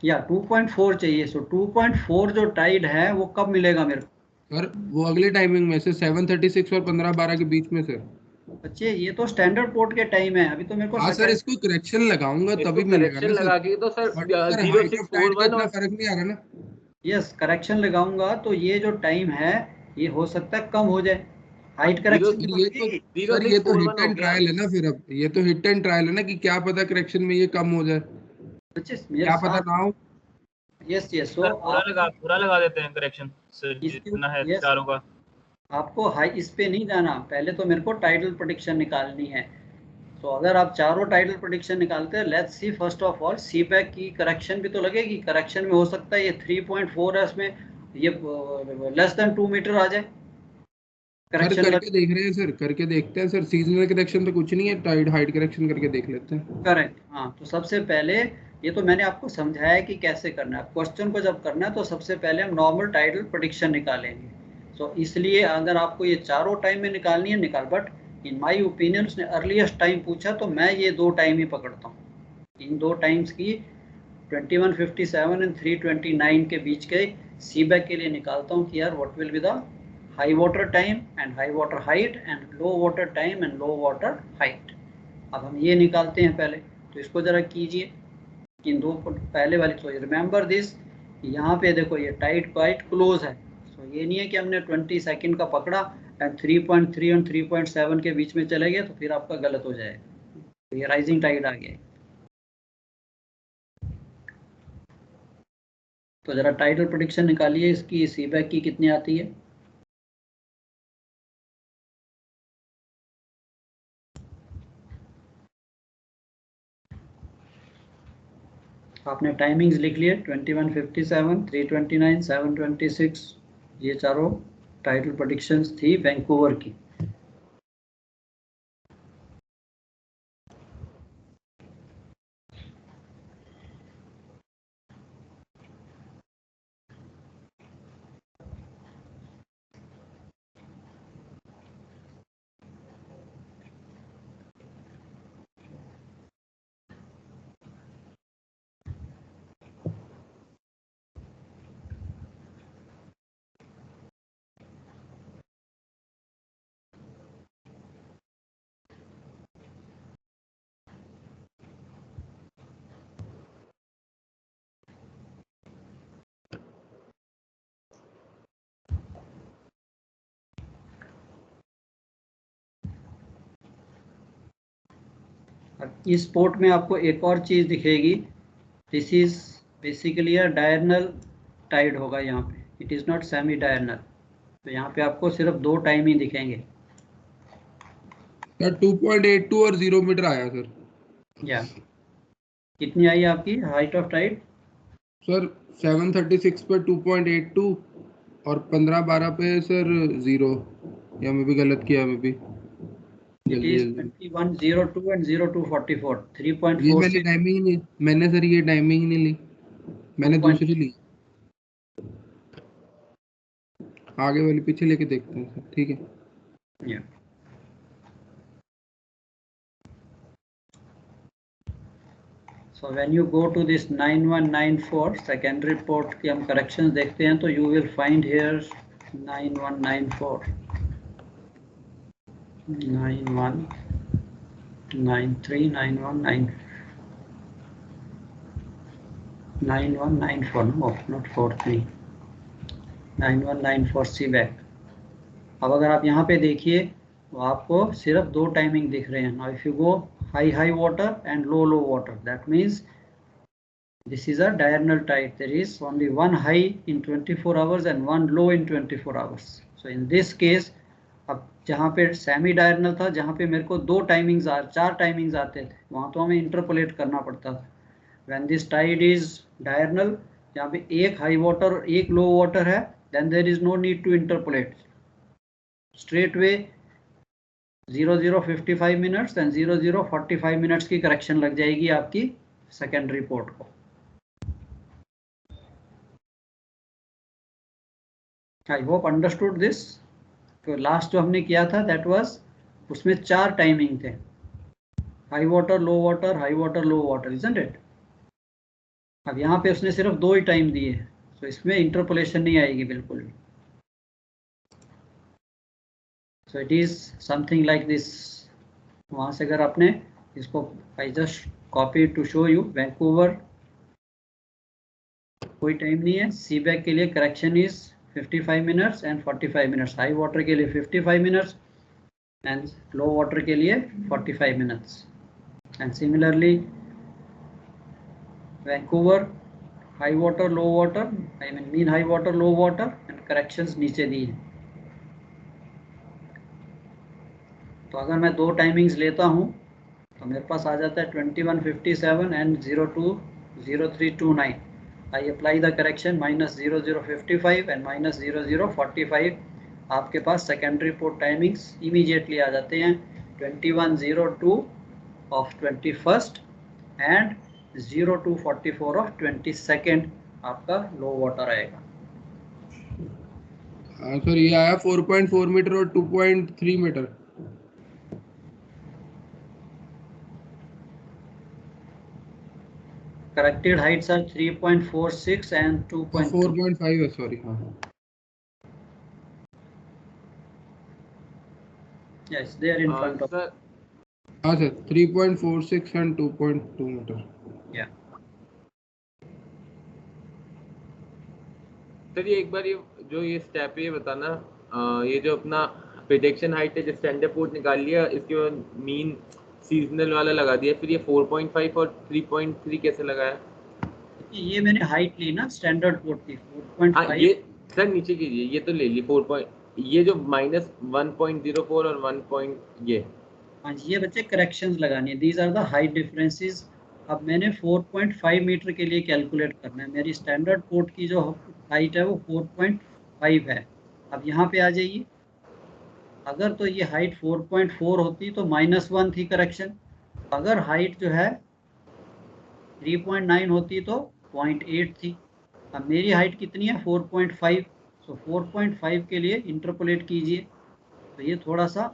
या 2.4 चाहिए. सो 2.4 जो टाइड है वो कब मिलेगा मेरे को? सर वो अगले टाइमिंग में से 7:36 और 15:12 के बीच में सर. बच्चे ये तो स्टैंडर्ड पोर्ट के टाइम है. अभी तो मेरे को हाँ सर इसको करेक्शन लगाऊंगा तभी मिलेगा ना सर. लगा के तो सर 0641 इतना फर्क नहीं आ रहा ना. यस, करेक्शन लगाऊंगा तो ये जो टाइम है ये हो सकता है कम हो जाए. हाइट करेक्शन ये तो हिट एंड ट्रायल है ना. फिर अब ये तो हिट एंड ट्रायल है ना कि क्या पता करेक्शन में ये कम हो जाए, क्या पता ना हो. Yes yes. सो पूरा लगा देते हैं करेक्शन सर जितना है चारों का. आपको हाई इस पे नहीं जाना. पहले तो मेरे को टाइडल प्रेडिक्शन निकालनी है. तो अगर आप चारों टाइडल प्रेडिक्शन निकालते हैं, let's see first of all CPEC की करेक्शन भी तो लगेगी. करेक्शन में हो सकता है ये 3.4 है, इसमें ये लेस देन 2 मीटर आ जाए. करेक्शन करके देख रहे हैं सर, करके देखते हैं सर. सीजनल करेक्शन तो कुछ नहीं है, टाइड हाइट करेक्शन करके देख लेते हैं. करेक्ट. हाँ तो सबसे पहले ये तो मैंने आपको समझाया कि कैसे करना है. क्वेश्चन को जब करना है तो सबसे पहले हम नॉर्मल टाइडल प्रेडिक्शन निकालेंगे. तो इसलिए अगर आपको ये चारों टाइम में निकालनी है निकाल, बट इन माय ओपिनियन उसने अर्लीस्ट टाइम पूछा तो मैं ये दो टाइम ही पकड़ता हूँ, इन दो टाइम्स की 2157 एंड 329 के बीच के सीबैक के लिए निकालता हूँ कि यार what will be the high water time and high water height and low water time and low water height. अब हम ये निकालते हैं पहले, तो इसको ज़रा कीजिए इन दो पहले वाली। तो रिमेंबर दिस, यहाँ पे देखो ये टाइड क्वाइट क्लोज है, तो ये नहीं है कि हमने 20 सेकंड का पकड़ा एंड 3.3 और 3.7 के बीच में चले गए तो फिर आपका गलत हो जाएगा। तो ये राइजिंग टाइड आ गया। तो ज़रा टाइडल प्रेडिक्शन निकालिए इसकी, सीबैक की कितनी आती है। आपने टाइमिंग्स लिख लिए 2157, 329, 726, ये चारों टाइटल प्रेडिक्शंस थी वैंकूवर की। इस पोर्ट में आपको एक और चीज़ दिखेगी, this is basically a diurnal tide होगा यहाँ पे, it is not semi diurnal. तो यहाँ पे आपको सिर्फ दो टाइम ही दिखेंगे। सर 2.82 और 0 मीटर आया सर। या कितनी आई आपकी हाइट ऑफ टाइड? सर 736 पे 2.82 और 15-12 पे सर 0, या मैं भी गलत किया, मैं भी It is 2102 and 0244, 3.46. ये मैंने टाइमिंग नहीं, मैंने सर ये टाइमिंग नहीं ली, मैंने दूसरी ली। आगे वाली पीछे लेके देखते हैं सर, ठीक है। Yeah. So when you go to this 9194 secondary port की हम corrections देखते हैं तो you will find here 9194, 9193, 9194, no, not 43, 9194 CBAC। अब अगर आप यहाँ पे देखिए तो आपको सिर्फ दो टाइमिंग दिख रहे हैं। Now if you go high water and low water, that means this is a diurnal tide. There is only one high in 24 hours and one low in 24 hours. So in this case, अब जहाँ पे सेमी डायरनल था, जहाँ पे मेरे को दो टाइमिंग्स चार टाइमिंग्स आते थे, वहाँ तो हमें इंटरपोलेट करना पड़ता था। When this tide is diurnal, जहाँ पे एक हाई वाटर और एक लो वाटर है, then there is no need to interpolate. Straightway 00:55 minutes and 00:45 minutes की करेक्शन लग जाएगी आपकी सेकेंडरी पोर्ट को। आई होप अंडरस्टूड दिस। तो लास्ट जो हमने किया था दैट वाज, उसमें चार टाइमिंग थे, high water, low water, high water, low water, isn't it. अब यहाँ पे उसने सिर्फ दो ही टाइम दिए, तो इसमें इंटरपोलेशन नहीं आएगी बिल्कुल भी। So it is something like this. वहाँ से अगर आपने इसको, I just copy to show you, Vancouver कोई टाइम नहीं है, सीबैक के लिए correction is 55 minutes and 45 minutes, high water के लिए 55 मिनट्स एंड लो वाटर के लिए 45 minutes. And similarly Vancouver high water, low water, I mean mean high water, low water and corrections नीचे दी हैं। तो अगर मैं दो टाइमिंग्स लेता हूँ तो मेरे पास आ जाता है 2157 and 020329। I apply the correction -0055 and -0045। आपके पास सेकेंडरी पोर्ट टाइमिंग्स इमीडिएटली आ जाते हैं 2102 of 21st and 0244 of 22nd आपका लो वाटर आएगा। हाँ सर, ये आया 4.4 मीटर और 2.3 metre. corrected heights are 3.46 and 2.2. 4.5 है, सॉरी। हाँ Yes, they are in front of. Sir हाँ sir, 3.46 and 2.2 meter. Yeah. Sir ये एक बार ये जो ये स्टेप है ये बताना, ये जो अपना प्रिडिक्शन हाइट है जो स्टैंडर्ड पोर्ट निकाल लिया, इसके बाद मीन सीजनल वाला लगा दिया, फिर ये 4.5 और 3.3 कैसे लगाया? ये मैंने हाइट ली ना स्टैंडर्ड पोर्ट की 4.5। ये सर नीचे कीजिए, ये तो ले ली 4. ये जो -1.04 और 1. ये हाँ, ये बच्चे करेक्शंस लगानी है। These are the height differences. अब मैंने 4.5 मीटर के लिए कैलकुलेट करना है। मेरी स्टैंडर्ड पोर्ट की जो हाइट है वो 4.5 है। अब यहाँ पे आ जाइए, अगर तो ये हाइट 4.4 होती तो -1 थी करेक्शन। अगर हाइट जो है 3.9 होती तो 0.8 थी। अब मेरी हाइट कितनी है 4.5, सो 4.5 के लिए इंटरपोलेट कीजिए। तो ये थोड़ा सा,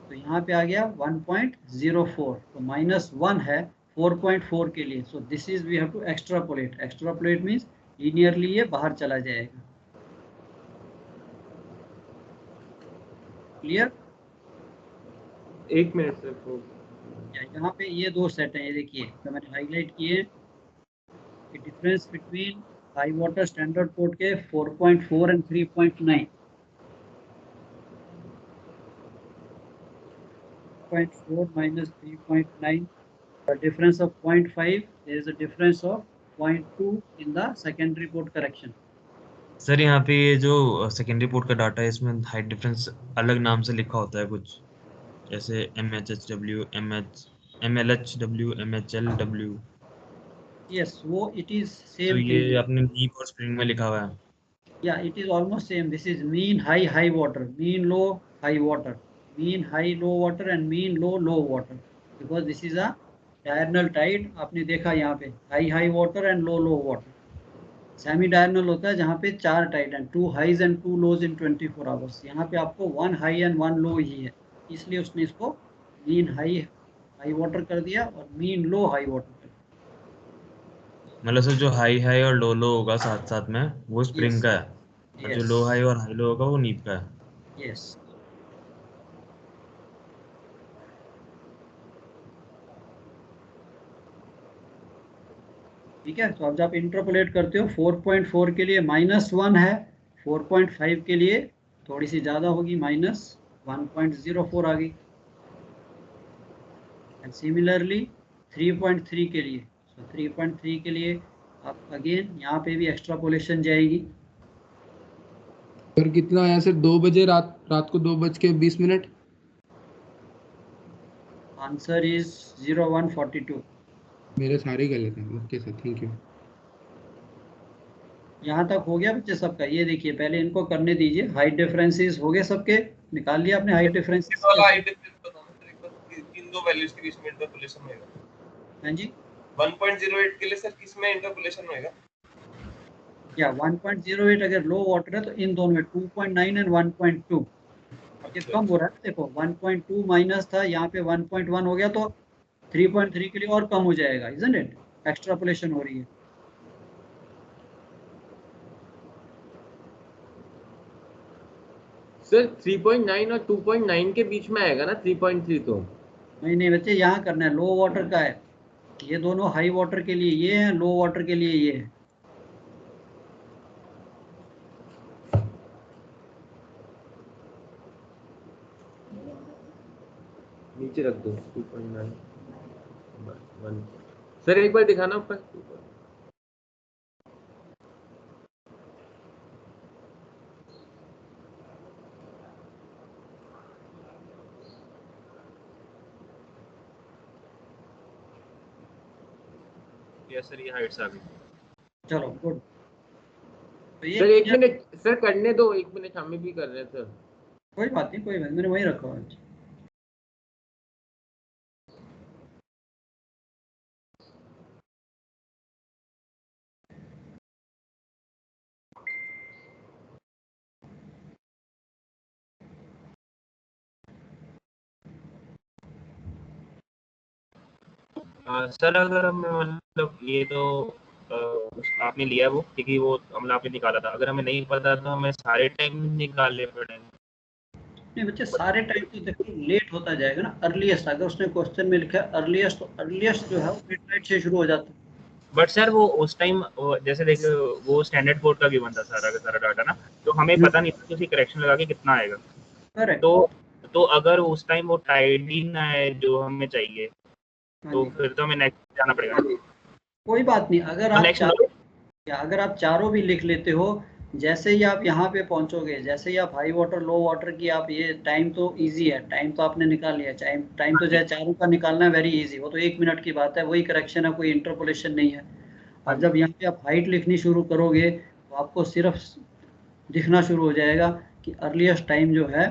तो यहाँ पे आ गया 1.04, तो -1 है 4.4 के लिए। So this is we have to extrapolate. Extrapolate means linearly ये बाहर चला जाएगा। क्लियर? 1 minute sir. यहाँ पे ये दो सेट हैं, ये देखिए तो मैंने हाईलाइट किए कि difference between high water standard port के 4.4 and 3.9। 0.4 minus 3.9, the difference of 0.5, there is a difference of 0.2 in the secondary port correction. Sir यहाँ पे ये जो सेकेंडरी पोर्ट का डाटा है इसमें हाइट डिफरेंस अलग नाम से लिखा होता है कुछ, जैसे MHHW, MLHW, MHLW। Yes, वो it is तो same ये thing. आपने नीप और स्प्रिंग में लिखा हुआ है। Yeah, it is almost same. This is mean high high water, mean low high water, mean high low water and mean low low water. Because this is a diurnal tide. आपने देखा यहाँ पे high high water and low low water. Semi diurnal होता है जहाँ पे 4 tide and 2 highs and 2 lows in 24 hours. यहाँ पे आपको 1 हाई एंड 1 लो ही है, इसलिए उसने इसको मीन हाई हाई वाटर कर दिया और मीन लो हाई वाटर कर दिया। मतलब सर जो हाई हाई और लो लो होगा साथ साथ में वो स्प्रिंग यस का है, और जो लो हाई और हाई लो होगा वो नीप का है। यस। ठीक है, तो अब जब आप इंटरपोलेट करते हो 4.4 के लिए -1 है, 4.5 के लिए थोड़ी सी ज़्यादा होगी, -1.04 आ गई। एंड सिमिलरली 3.3 के लिए, सो 3.3 के लिए आप अगेन यहाँ पे भी एक्स्ट्रापोलेशन जाएगी। सर कितना आया सर? 2 बजे रात को 2:20। Answer is 0142। मेरे सारे गलत हैं। Okay sir, thank you. यहाँ तक हो गया बच्चे सबका? ये देखिए पहले इनको करने दीजिए। हाइट डिफरेंसेस हो गए सबके? निकाल लिया आपने हाइट डिफरेंसेस? वाला हाइट डिफरेंस बताना सर एक बार, किन दो वैल्यूज के बीच में इंटरपोलेशन होएगा? हाँ जी, 1.08 के लिए सर किस में इंटरपोलेशन होएगा? या 1.08 अगर लो वाटर है तो इन दोनों में 2.9 एंड 1.2। ये कम हो रहा है, देखो 1.2 माइनस था, यहाँ पे 1.1 हो गया, तो 3.3 के लिए और कम हो जाएगा, इजंट इट? एक्स्ट्रापोलेशन हो रही है। सर 3.9 और 2.9 के बीच में आएगा ना 3.3 तो? नहीं नहीं बच्चे, यहाँ करना है लो वाटर का है। ये दोनों हाई वाटर के लिए ये है, लो वाटर के लिए ये है। नीचे रख दो 2.9 1। सर एक बार दिखाना ऊपर। यस सर, ये हाइट्स आ गई। चलो गुड। तो ये सर 1 मिनट सर करने दो, 1 मिनट हमें भी कर रहे हैं सर। कोई बात नहीं, कोई बात नहीं, मैंने वही रखा हुआ है। सर अगर हमें मतलब ये तो आपने लिया वो क्योंकि वो मतलब आपने निकाला था, अगर हमें नहीं पता तो हमें सारे टाइम निकालने पड़ेंगे। नहीं बच्चे, सारे टाइम तो देखो लेट होता जाएगा ना। अर्लीस्ट अगर उसने क्वेश्चन में लिखा है अर्लीस्ट, तो अर्लीस्ट जो है वो मिडनाइट से शुरू हो जाता है। बट सर वो उस टाइम जैसे देखो वो स्टैंडर्ड पोर्ट का गिवन था सारा का सारा डाटा ना, तो हमें पता नहीं था कि उसी करेक्शन लगा के कितना आएगा। करेक्ट। तो अगर उस टाइम वो टाइड ही ना है जो हमें चाहिए, तो फिर तो हमें नेक्स्ट जाना पड़ेगा। कोई बात नहीं, अगर तो आप नेक्स्ट चारों, अगर आप चारों भी लिख लेते हो, जैसे ही आप यहाँ पे पहुंचोगे, जैसे ही आप हाई वाटर लो वाटर की, आप ये टाइम तो इजी है, टाइम तो आपने निकाल लिया, टाइम तो चाहे चारों का निकालना है वेरी इजी, वो तो 1 मिनट की बात है, वही करेक्शन है, कोई इंटरपोलेशन नहीं है। अब जब यहाँ पे आप हाइट लिखनी शुरू करोगे तो आपको सिर्फ दिखना शुरू हो जाएगा कि अर्लीस्ट टाइम जो है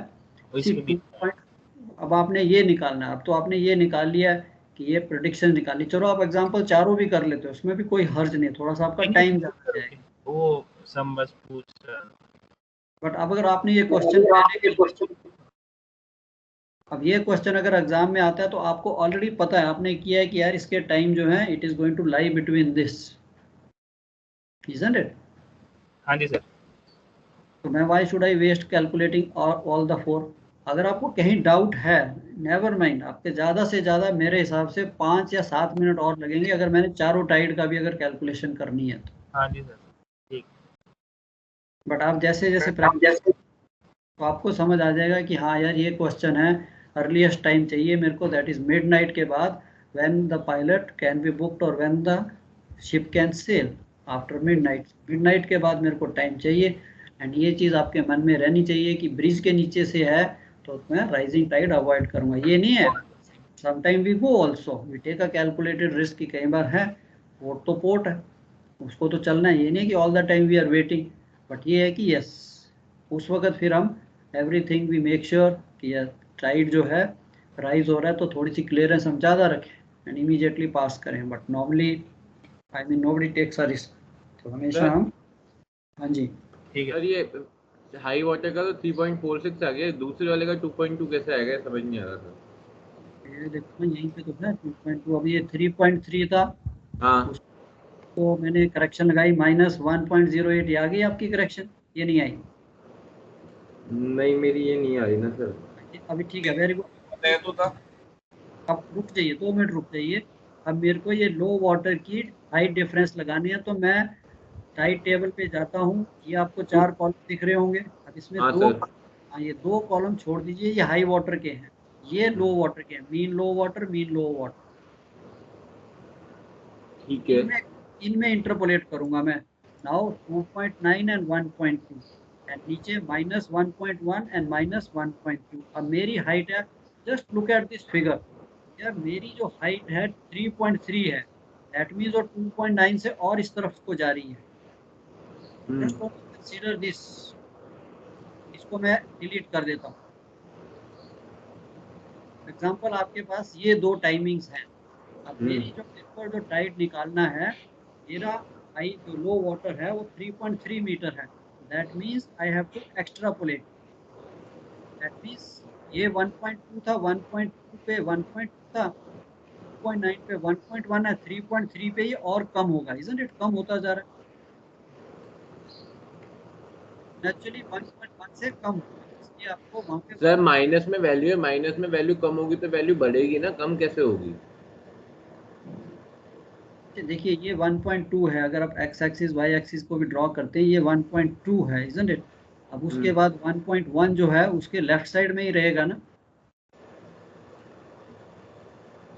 अब आपने ये निकालना है। अब तो आपने ये निकाल लिया कि ये प्रेडिक्शन निकाली, चलो आप एग्जांपल चारों भी कर लेते हो, उसमें भी कोई हर्ज नहीं, थोड़ा सा आपका टाइम ज्यादा जाएगा। वो सब बस पूछ बट अब अगर आपने ये क्वेश्चन अब ये क्वेश्चन अगर एग्जाम में आता है तो आपको ऑलरेडी पता है, आपने किया है कि यार इसके टाइम जो है it is going to lie between this, isn't it? हाँ जी सर। तो मैं why should I waste calculating all the 4? अगर आपको कहीं डाउट है, नेवर माइंड, आपके ज़्यादा से ज़्यादा मेरे हिसाब से 5 या 7 मिनट और लगेंगे अगर मैंने चारों टाइड का भी अगर कैलकुलेशन करनी है तो। हाँ जी सर ठीक। बट आप जैसे जैसे प्रैक्टिस तो आपको समझ आ जाएगा कि हाँ यार ये क्वेश्चन है, अर्लीस्ट टाइम चाहिए मेरे को, दैट इज मिडनाइट के बाद, when the pilot can be booked और when the ship can sail after midnight. Midnight के बाद मेरे को टाइम चाहिए। एंड ये चीज़ आपके मन में रहनी चाहिए कि ब्रिज के नीचे से है तो मैं राइजिंग टाइड अवॉइड करूंगा, ये नहीं है। Sometime we go also, we take a calculated risk, की कई बार है पोर्ट तो पोर्ट है, उसको तो चलना है, ये नहीं कि all the time we are waiting. But ये है कि यस, उस वक्त फिर हम एवरीथिंग वी मेक श्योर कि यार टाइड जो है राइज हो रहा है तो थोड़ी सी क्लियरेंस हम ज़्यादा रखें एंड इमीडिएटली पास करें। But normally I mean nobody takes a risk, तो हमेशा हम। हाँ जी ठीक है सर, ये हाई वाटर का तो 3.46 आ गया, दूसरे वाले का 2.2 कैसे आ गया, समझ नहीं आ रहा था। ये देखो ना यहीं पे तो है 2.2, अभी ये 3.3 था। हाँ तो मैंने करेक्शन लगाई -1.08, ये आ गई आपकी करेक्शन, ये नहीं आई? नहीं, मेरी ये नहीं आ रही ना सर। अभी ठीक है, वेरी गुड। बताया तो था। अब रुक जाइए, 2 मिनट रुक जाइए। अब मेरे को ये लो वाटर की हाइट डिफरेंस लगानी है, तो मैं टाइड टेबल पे जाता हूँ। ये आपको 4 कॉलम दिख रहे होंगे। अब इसमें हाँ दो, सर। हाँ ये 2 कॉलम छोड़ दीजिए, ये हाई वाटर के हैं, ये लो वाटर के हैं, मीन लो वाटर, मीन लो वाटर। ठीक है। इनमें इंटरपोलेट करूंगा मैं। नाउ 2.9 एंड 1.2 एंड नीचे -1.1 एंड -1.2। अब मेरी हाइट है, just look at this figure, यार मेरी जो हाइट है 3.3 है, दैट मीन्स वो 2.9 से और इस तरफ को जा रही है। जस्ट कंसीडर दिस, इसको मैं डिलीट कर देता हूँ। एग्जाम्पल आपके पास ये 2 टाइमिंग्स हैं। अब मेरी जो पेपर जो टाइड निकालना है, मेरा हाई जो लो वाटर है वो 3.3 मीटर है, that means I have to extrapolate. That means ये 1.2 था, 1.2 पे 1.2 था, 2.9 पे 1.1 है, 3.3 पे ये और कम होगा, इजंट इट? कम होता जा रहा है नेचुरली, 1.1 से कम होगा, इसलिए आपको वहां पे सर माइनस में वैल्यू है, माइनस में वैल्यू कम होगी तो वैल्यू बढ़ेगी ना, कम कैसे होगी? देखिए ये 1.2 है, अगर आप एक्स एक्सिस वाई एक्सिस को भी ड्रॉ करते हैं, ये 1.2 है, इजंट इट? अब उसके बाद 1.1 जो है उसके लेफ्ट साइड में ही रहेगा ना।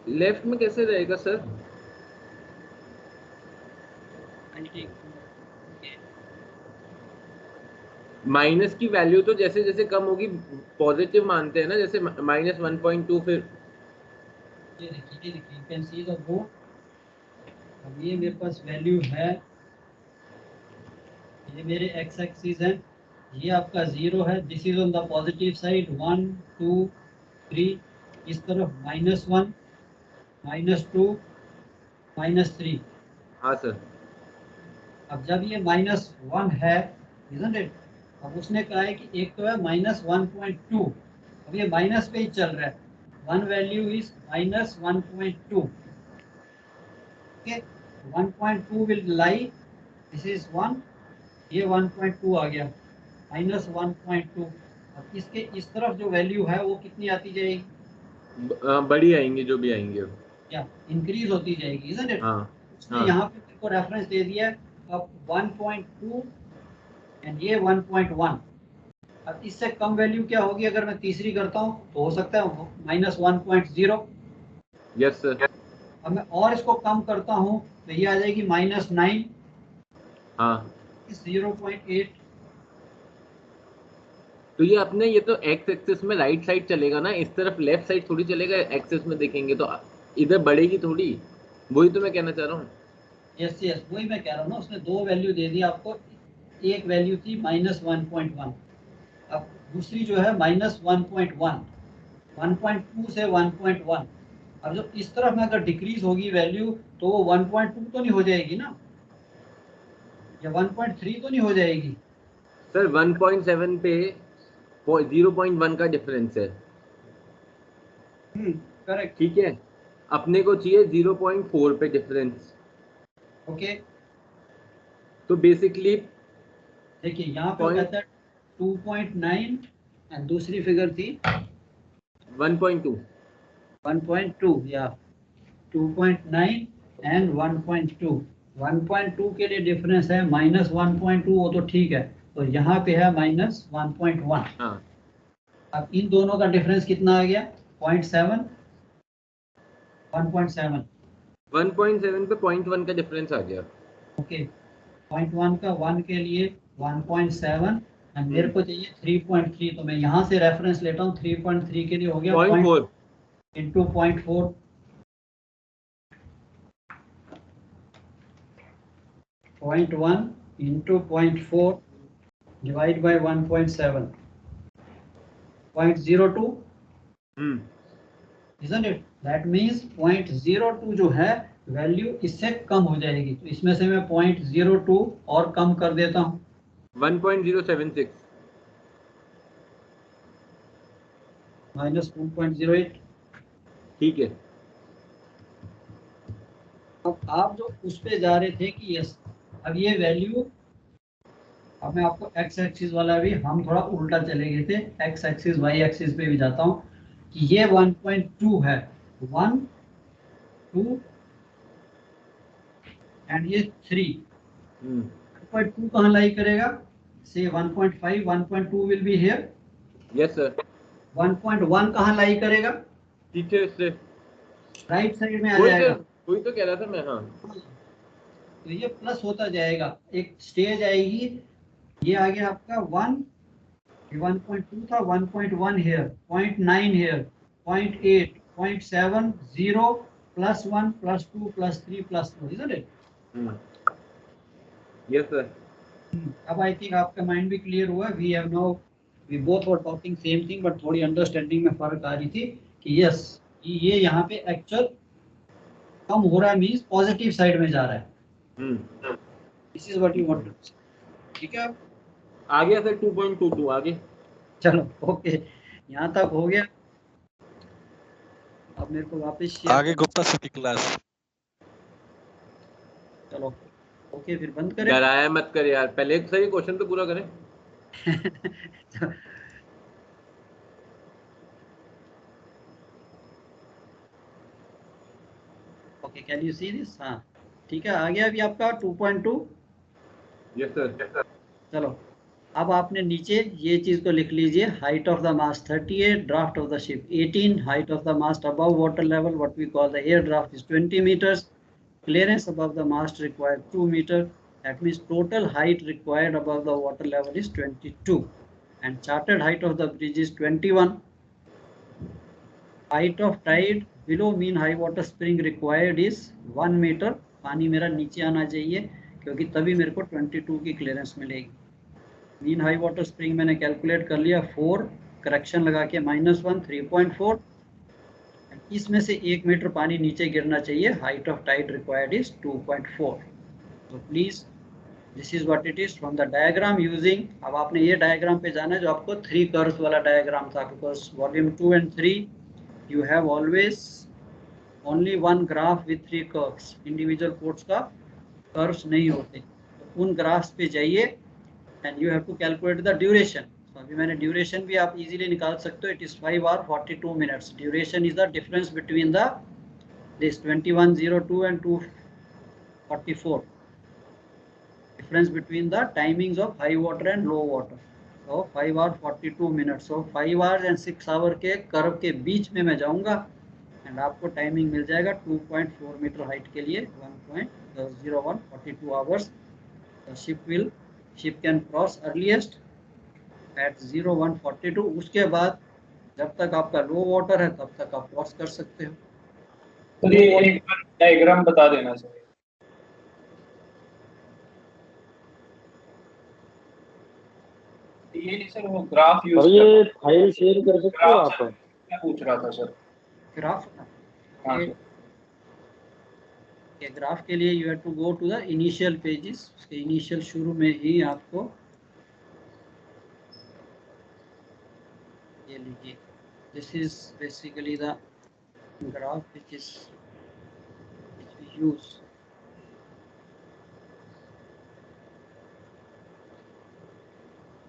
लेफ्ट में कैसे रहेगा सर? माइनस की वैल्यू तो जैसे जैसे कम होगी पॉजिटिव मानते हैं ना, जैसे -1.2 फिर ये देखिए you can see the board. अब ये मेरे पास वैल्यू है, ये मेरे एक्स एक्सिस है, ये आपका 0 है, this is on the positive side, 1 2 3, इस तरफ -1 -2 -3। हाँ सर। अब जब ये -1 है, isn't it? अब उसने कहा है कि एक तो है -1.2, अब ये माइनस पे ही चल रहा है, one value is -1.2, Okay, 1.2 will lie. This is 1. ये 1.2 आ गया -1.2। अब इसके इस तरफ जो वैल्यू है वो कितनी आती जाएगी, बड़ी आएंगी जो भी आएंगे, या इंक्रीज होती जाएगी, isn't it? हाँ उसने हाँ यहाँ पे मेरे को रेफरेंस दे दिया है अब 1.2 एंड ये 1.1। अब इससे कम वैल्यू क्या होगी अगर मैं तीसरी करता हूँ, तो हो सकता है -1.0। यस सर, अब मैं और इसको कम करता हूँ तो ये आ जाएगी -9, हाँ 0.8। तो ये अपने ये तो एक्स एक्सिस में राइट साइड चलेगा ना, इस तरफ लेफ्ट साइड थोड़ी चलेगा, एक्सिस में देखेंगे तो इधर बढ़ेगी थोड़ी, वही तो मैं कहना चाह रहा हूँ। यस यस, वही मैं कह रहा हूँ ना, उसने दो वैल्यू दे दी आपको। एक वैल्यू थी -1.1, अब दूसरी जो है -1.1, 1.2 से 1.1। अब जो इस तरफ में अगर डिक्रीज होगी वैल्यू तो वो 1.2 तो नहीं हो जाएगी ना, या 1.3 तो नहीं हो जाएगी। सर 1.7 पे 0.1 का डिफरेंस है, करेक्ट। ठीक है, अपने को चाहिए 0.4 पे डिफरेंस। ओके, तो बेसिकली देखिए यहाँ पे कहता है 2.9 एंड दूसरी फिगर थी 1.2, 1.2 या 2.9 एंड 1.2। 1.2 के लिए डिफरेंस है -1.2, वो तो ठीक है, तो यहाँ पे है -1.1। हाँ अब इन दोनों का डिफरेंस कितना आ गया, 0.7, 1.7। 1.7 पे 0.1 का डिफरेंस आ गया। ओके, 0.1 का 1 के लिए 1.7 एंड मेरे को चाहिए 3.3, तो मैं यहाँ से रेफरेंस लेता हूँ। 3.3 के लिए हो गया 0.4 into 0.4, 0.1 into 0.4 divide by 1.7, 0.02, isn't it? That means 0.02 जो है वैल्यू इससे कम हो जाएगी, तो इसमें से मैं 0.02 और कम कर देता हूँ, 1.076, -2.08। ठीक है। अब आप जो उस पे जा रहे थे कि यस, अब ये वैल्यू, अब मैं आपको एक्स एक्सिस वाला भी, हम थोड़ा उल्टा चले गए थे, एक्स एक्सिस वाई एक्सिस पे भी जाता हूँ कि ये 1.2 है, 1 2 एंड ये 3। 1.2 कहाँ लाई करेगा, से 1.5, 1.2 will be here. Yes sir. 1.1 कहाँ लाई करेगा, पीछे से राइट साइड में आ जाएगा। वही तो कह रहा था मैं, हाँ तो ये प्लस होता जाएगा, एक स्टेज आएगी, ये आ गया आपका 1, 1.2 था, 1.1 here, 0.9 here, 0.8, 0.7, 0, +1, +2, +3, +4, isn't it? Yes sir. अब आई थिंक आपका माइंड भी क्लियर हुआ। We have now, we both were talking same thing, but थोड़ी अंडरस्टैंडिंग में फर्क आ रही थी कि यस, ये यहाँ पे एक्चुअल कम हो रहा है, मींस पॉजिटिव साइड में जा रहा है। This is what you want to, ठीक है। आ गया सर 2.22 आगे। चलो ओके, यहाँ तक हो गया। अब मेरे को वापस आगे गुप्ता सर की क्लास। चलो ओके, फिर बंद करें। डराया मत कर यार, पहले सही क्वेश्चन तो पूरा करें। Okay, can you see this? हाँ ठीक है, आ गया अभी आपका 2.2। Yes sir. चलो अब आपने नीचे ये चीज को लिख लीजिए, height of the mast 38, draft of the ship 18, height of the mast above water level what we call the air draft is 20 meters, clearance above the mast required 2 meter, that means total height required above the water level is 22, and charted height of the bridge is 21. Height of tide below mean high water spring required is 1 meter, पानी मेरा नीचे आना चाहिए क्योंकि तभी मेरे को 22 की क्लियरेंस मिलेगी। मीन हाई वाटर स्प्रिंग मैंने कैलकुलेट कर लिया 4, करेक्शन लगा के -1, 3.4, इसमें से 1 मीटर पानी नीचे गिरना चाहिए। Height of tide required is 2.4। तो please this is what it is from the diagram using. अब आपने ये डायग्राम पे जाना है जो आपको 3 कर्व्स वाला डायग्राम था, because volume 2 and 3 you have always only one graph with 3 curves. Individual ports का curves नहीं होते, तो उन graphs पे जाइए and you have to calculate the duration. So अभी मैंने duration भी आप easily निकाल सकते हो. It is 5 hour 42 minutes. Duration is the difference between the this 2102 and 244. Difference between the timings of high water and low water. So 5 hour 42 minutes. So 5 hours and 6 hour के कर्व के बीच में मैं जाऊंगा एंड आपको टाइमिंग मिल जाएगा 2.4 मीटर हाइट के लिए 1.01 42 hours. Ship can cross earliest at 0142. उसके बाद जब तक आपका लो वाटर है तब तक आप क्रॉस कर सकते हो. तो ये एक डायग्राम बता देना सर. ये सर वो ग्राफ यूज और ये फाइल शेयर कर सकते हो आप? मैं पूछ रहा था सर. ग्राफ हाँ ये ग्राफ के लिए you have to go to the initial pages. उसके इनिशियल शुरू में ही आपको ये लीजिए. This is basically the graph which we use.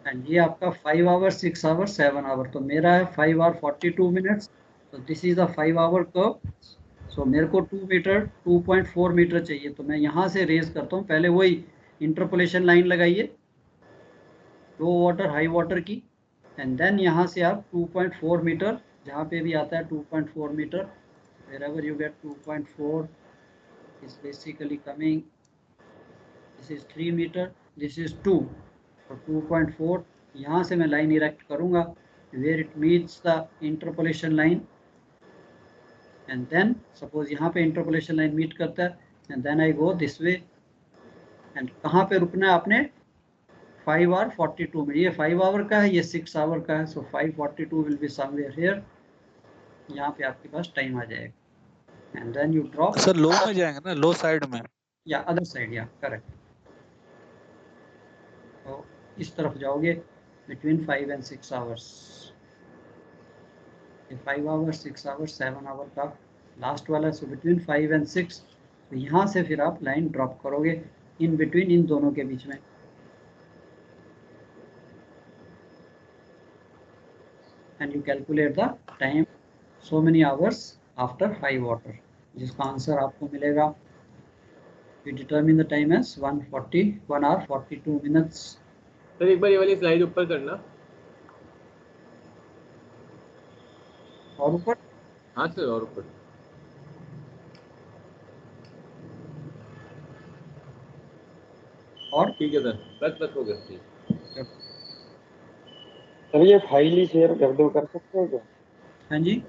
And ये आपका 5 आवर 6 आवर 7 आवर. तो मेरा है 5 आवर 42 मिनट्स. तो this is the 5 hour curve. So मेरे को 2 मीटर 2.4 मीटर चाहिए. तो मैं यहाँ से रेज करता हूँ. पहले वही इंटरपोलेशन लाइन लगाइए लो वाटर हाई वाटर की एंड देन यहाँ से आप 2.4 मीटर जहाँ पे भी आता है 2.4 metre wherever you get 2.4 is basically coming. This is 3 meter, this is 2. So 2.4 यहाँ से मैं लाइन इरेक्ट करूँगा where it meets the interpolation line and then suppose यहाँ पे interpolation line meet करता है and then I go this way and कहाँ पे रुकना है आपने 5 hour 42 में. ये 5 hour का है, ये 6 hour का है. So 5:42 will be somewhere here. यहाँ पे आपके पास टाइम आ जाएगा and then you drop. Sir low में जाएंगे ना, लो साइड में या अदर साइड. या करेक्ट. तो इस तरफ जाओगे between 5 and 6 hours. 5 hours 6 hours 7 hour का लास्ट वाला. सो between 5 and 6. तो यहाँ से फिर आप लाइन ड्रॉप करोगे इन बिटवीन इन दोनों के बीच में. and you calculate the time so many hours after high water, जिसका आंसर आपको मिलेगा. you determine the time as 1 hour 42 minutes. Sir एक बार ये वाली स्लाइड ऊपर करना. और ऊपर. हाँ सर और ऊपर. और ठीक है सर बस हो गया. सर ये फाइल ही शेयर कर दो, कर सकते हो क्या? हाँ जी.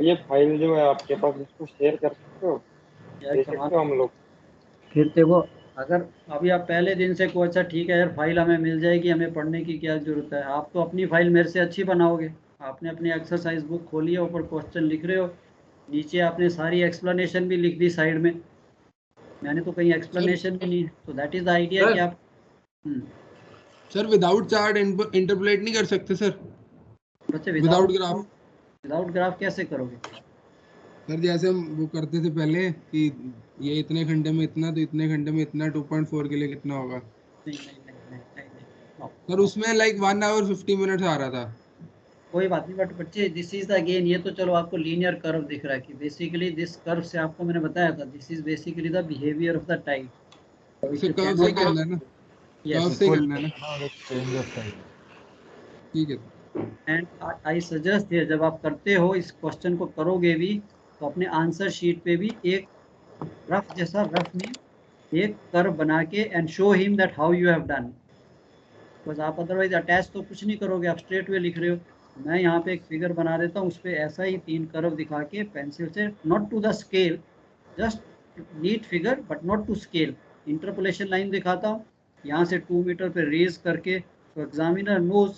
ये फाइल जो है आपके पास इसको शेयर कर सकते हो? यार देख सकते हो हम लोग? फिर देखो अगर अभी आप पहले दिन से को अच्छा ठीक है यार फाइल हमें मिल जाएगी, हमें पढ़ने की क्या जरूरत है. आप तो अपनी फाइल मेरे से अच्छी बनाओगे. आपने अपनी एक्सरसाइज बुक खोली है, ऊपर क्वेश्चन लिख रहे हो, नीचे आपने सारी एक्सप्लेनेशन भी लिख दी साइड में. मैंने तो कहीं एक्सप्लेनेशन भी नहीं. तो दैट इज द आइडिया कि आप सर विदाउट चार्ट इंटरपोलेट नहीं कर सकते सर? बच्चे विदाउट ग्राफ. विदाउट ग्राफ कैसे करोगे सर? जैसे हम वो करते थे पहले कि ये इतने घंटे में इतना, तो इतने घंटे में इतना, 2.4 के लिए कितना होगा? नहीं. सर उसमें लाइक 1 hour 50 minutes आ रहा था. कोई बात नहीं. बट बच्चे दिस इज अगेन ये तो चलो आपको लीनियर कर्व दिख रहा है कि बेसिकली दिस कर्व से आपको मैंने बताया था this is basically the behaviour of the tide. उसे कर्व से करना है ना? कर्व से करना है ना? ठीक है. एंड आई सजेस्ट हियर जब आप करते हो इस क्वेश्चन को करोगे भी तो अपने आंसर शीट पे भी एक रफ जैसा रफ में एक कर्व बना के and show him that how you have done. बस आप अदरवाइज अटैच तो कुछ नहीं करोगे, आप स्ट्रेट वे लिख रहे हो. मैं यहाँ पे एक फिगर बना देता हूँ, उस पर ऐसा ही 3 कर्व दिखा के पेंसिल से, not to the scale, just neat figure but not to scale. Interpolation line दिखाता हूँ यहाँ से 2 मीटर पे रेज करके. तो एग्जामिनर नोज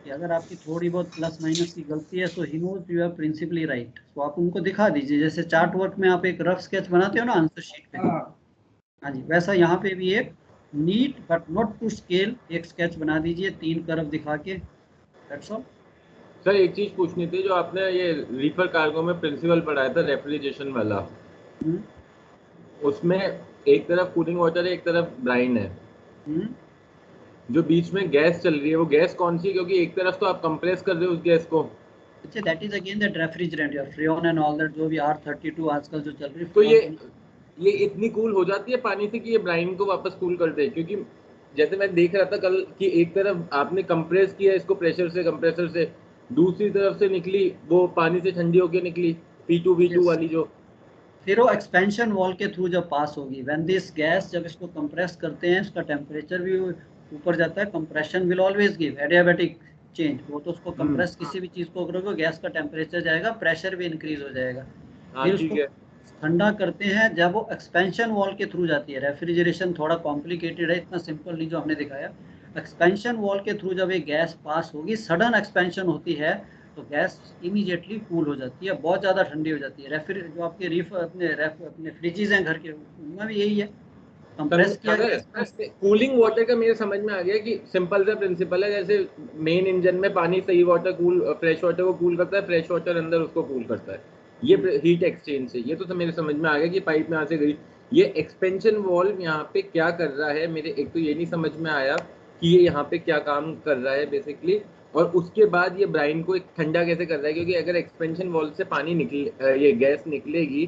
कि अगर आपकी थोड़ी बहुत प्लस माइनस की गलती है तो he knows you are principally right. तो आप उनको दिखा दीजिए जैसे चार्ट वर्क में आप एक रफ स्केच बनाते हो ना आंसर शीट पे. हाँ जी, वैसा यहाँ पे भी एक neat but not to scale एक स्केच बना दीजिए 3 कर्व दिखा के. That's all. सर एक चीज पूछनी थी, जो आपने ये रीफर कार्गो में प्रिंसिपल पढ़ाया था रेफ्रिजरेशन वाला, उसमें एक तरफ कूलिंग वाटर है, एक तरफ ब्राइन है, जो बीच में गैस चल रही है वो गैस कौन सी है? क्योंकि एक तरफ तो आप कंप्रेस कर रहे हो उस गैस को। अच्छा, that is again that refrigerant या फ्रीऑन एंड ऑल दैट, जो भी R32 आजकल जो चल रही है। तो ये इतनी कूल हो जाती है पानी से कि ये ब्राइन को वापस कूल कर दे? क्योंकि जैसे मैं देख रहा था कल कि एक तरफ आपने कंप्रेस किया इसको प्रेशर से, कंप्रेसर से, दूसरी तरफ से निकली वो पानी से ठंडी होके निकली P2 V2 वाली जो, फिर वो एक्सपेंशन वॉल के थ्रू जब पास होगी, व्हेन दिस गैस, जब इसको कंप्रेस करते हैं इसका टेम्परेचर भी ऊपर जाता है, compression will always give adiabatic change. वो तो उसको कंप्रेस किसी भी चीज को करोगे गैस का टेम्परेचर जाएगा, प्रेशर भी इंक्रीज हो जाएगा। फिर उसको ठंडा करते हैं जब वो एक्सपेंशन वॉल के थ्रू जाती है। रेफ्रिजरेशन थोड़ा कॉम्प्लिकेटेड है, इतना सिंपल नहीं जो हमने दिखाया। एक्सपेंशन वॉल के थ्रू जब ये गैस पास होगी, सडन एक्सपेंशन होती है तो गैस इमीडिएटली कूल हो जाती है, बहुत ज़्यादा ठंडी हो जाती है। जो आपके अपने फ्रिजेज हैं घर के, उनमें भी यही है, कंप्रेस किया गया। कूलिंग वाटर का मेरे समझ में आ गया कि सिंपल सा प्रिंसिपल है, जैसे मेन इंजन में पानी सही वाटर कूल, फ्रेश वाटर को कूल करता है, फ्रेश वाटर अंदर उसको कूल करता है, ये हीट एक्सचेंज से। ये तो मेरे समझ में आ गया कि पाइप में यहाँ से गई। ये एक्सपेंशन वॉल्व यहाँ पे क्या कर रहा है, मेरे एक तो ये नहीं समझ में आया कि ये यहाँ पे क्या काम कर रहा है बेसिकली, और उसके बाद ये ब्राइन को एक ठंडा कैसे कर रहा है? क्योंकि अगर एक्सपेंशन वॉल्व से पानी निकले, ये गैस निकलेगी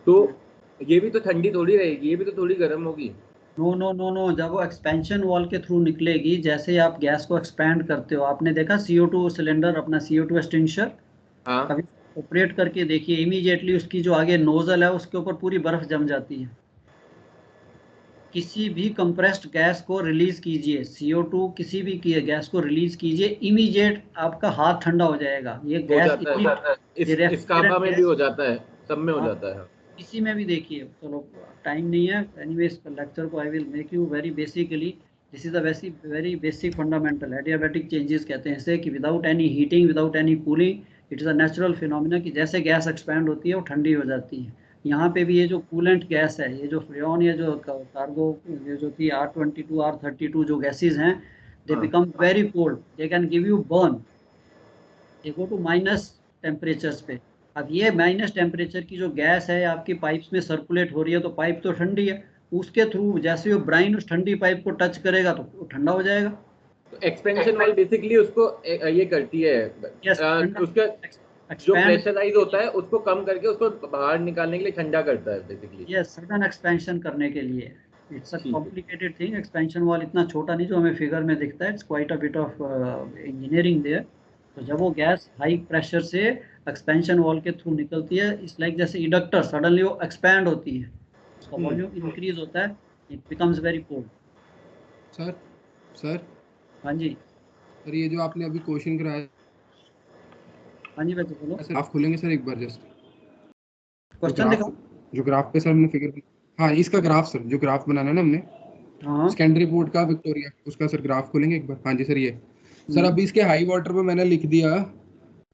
तो ये भी तो ठंडी थोड़ी रहेगी, ये भी तो थोड़ी गर्म होगी। नो नो नो नो, जब वो एक्सपेंशन वॉल के थ्रू निकलेगी, जैसे आप गैस को एक्सपैंड करते हो, आपने देखा CO2 सिलेंडर, अपना CO2 एक्सटिंग्विशर, कभी ऑपरेट करके देखिए, इमीडिएटली उसकी जो आगे नोजल है उसके ऊपर पूरी बर्फ जम जाती है। किसी भी कंप्रेस्ड गैस को रिलीज कीजिए, CO2 किसी भी गैस को रिलीज कीजिए, इमीडिएट आपका हाथ ठंडा हो जाएगा। ये गैस इस काबा में भी हो जाता है, सब में हो जाता है, इसी में भी देखिए। चलो टाइम नहीं है, एनीवेज लेक्चर को I will make you very basically, this is a very basic fundamental adiabatic changes कहते हैं इसे, कि without any heating, without any cooling, it is a natural phenomena कि जैसे गैस एक्सपैंड होती है वो ठंडी हो जाती है। यहाँ पे भी ये जो कूलेंट गैस है, ये जो फ्रेऑन, ये जो कार्गो, ये जो थी R22 R32 जो गैसेज हैं, they become very cold, they can give you burn, they go to minus temperatures पे। अब ये माइनस टेम्परेचर की जो गैस है आपकी पाइप्स में सर्कुलेट हो रही है, तो पाइप तो ठंडी है, उसके थ्रू जैसे वो ब्राइन उस ठंडी पाइप को टच करेगा तो वो ठंडा हो जाएगा। तो एक्सपेंशन वाल बेसिकली उसको ये करती है, उसका जो प्रेशराइज होता है उसको कम करके उसको बाहर निकालने के लिए ठंडा करता है बेसिकली। यस, सडन एक्सपेंशन करने के लिए। It's a complicated thing. Expansion valve इतना छोटा नहीं जो हमें फिगर में दिखता है, it's quite a bit of engineering there. तो जब वो गैस हाई प्रेशर से एक्सपेंशन वॉल के थ्रू निकलती है, इट्स लाइक जैसे इंडक्टर, सडनली वो एक्सपैंड होती है, उसका वॉल्यूम इंक्रीज होता है, it becomes very cold. Sir हाँ जी सर, ये जो आपने अभी क्वेश्चन कराया, हाँ जी बच्चे बोलो। सर आप खोलेंगे सर एक बार जस्ट क्वेश्चन दिखाओ, जो ग्राफ पे सर हमने फिगर, हाँ इसका ग्राफ सर, जो ग्राफ बनाना है ना हमने, हाँ सेकेंडरी पोर्ट का विक्टोरिया, उसका सर ग्राफ खोलेंगे एक बार। हाँ जी सर, ये सर अभी इसके हाई वाटर पे मैंने लिख दिया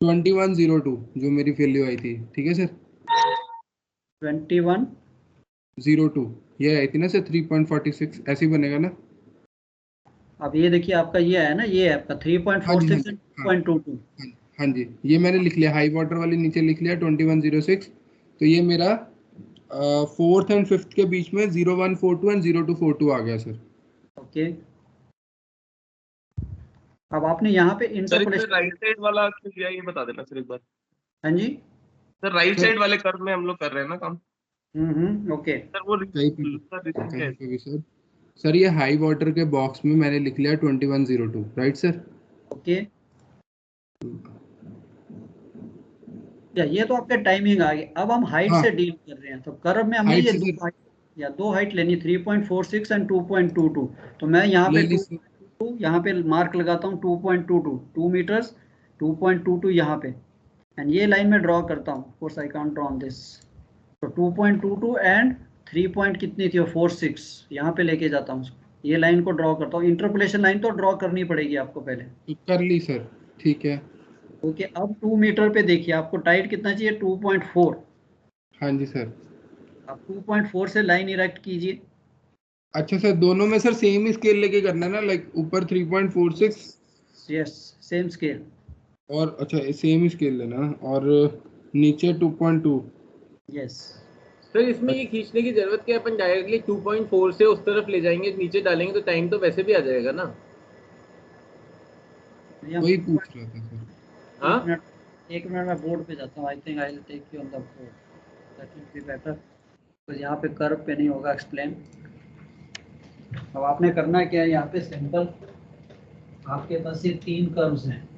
2102 जो मेरी वैल्यू आई थी, ठीक है सर। 2102 ये आई थी ना सर 3.46, ऐसे ही बनेगा ना। अब ये देखिए आपका ये है ना, ये है आपका 3.46 एंड 2.22। हाँ जी, ये मैंने लिख लिया, हाई वाटर वाले नीचे लिख लिया 2106। तो ये मेरा 4th एंड 5th के बीच में 0142 एंड 0242 आ गया सर। ओके, अब आपने यहाँ पे इंटरपोलेशन राइट साइड वाला क्यों किया ये बता देना सर एक बार। हाँ जी सर, राइट साइड वाले कर्व में हम लोग कर रहे हैं ना काम। ओके सर वो सर ये हाई वाटर के बॉक्स में मैंने लिख लिया 2102, राइट सर। ओके, ये तो आपके टाइमिंग आ गई। अब हम हाइट से डील कर रहे हैं, तो कर्व में हमने ये दो हाइट लेनी, 3.46 एंड 2.22। तो मैं यहाँ पे मार्क लगाता हूँ 2.22, 2 मीटर्स 2.22 यहाँ पे, एंड ये लाइन में ड्रॉ करता हूँ। Course I can't draw on this, तो 2.22 एंड 3 कितनी थी, 46 यहाँ पे लेके जाता हूँ, ये लाइन को ड्रॉ करता हूँ। इंटरपोलेशन लाइन तो ड्रॉ करनी पड़ेगी आपको पहले। कर ली सर, ठीक है। ओके, अब 2 मीटर पे देखिए आपको टाइट कितना चाहिए, 2.4। हाँ जी सर। अब 2.4 से लाइन इरेक्ट कीजिए। अच्छा सर, दोनों में सर सेम ही स्केल लेके करना है ना, लाइक ऊपर 3.46। Yes, same scale. और अच्छा सेम स्केल लेना ना, और नीचे 2.2। यस सर इसमें ये खींचने की जरूरत क्या है, अपन डायरेक्टली 2.4 से उस तरफ ले जाएंगे, नीचे डालेंगे तो टाइम तो वैसे भी आ जाएगा ना। वही पूछ रहा था सर। हाँ एक मिनट मैं बोर्ड पे जाता हूँ। I think I will take you on the board, that will be better, तो यहाँ पे कर्व पे नहीं होगा एक्सप्लेन। अब आपने करना क्या है, यहाँ पे सिंपल आपके पास ये 3 कर्व्स हैं।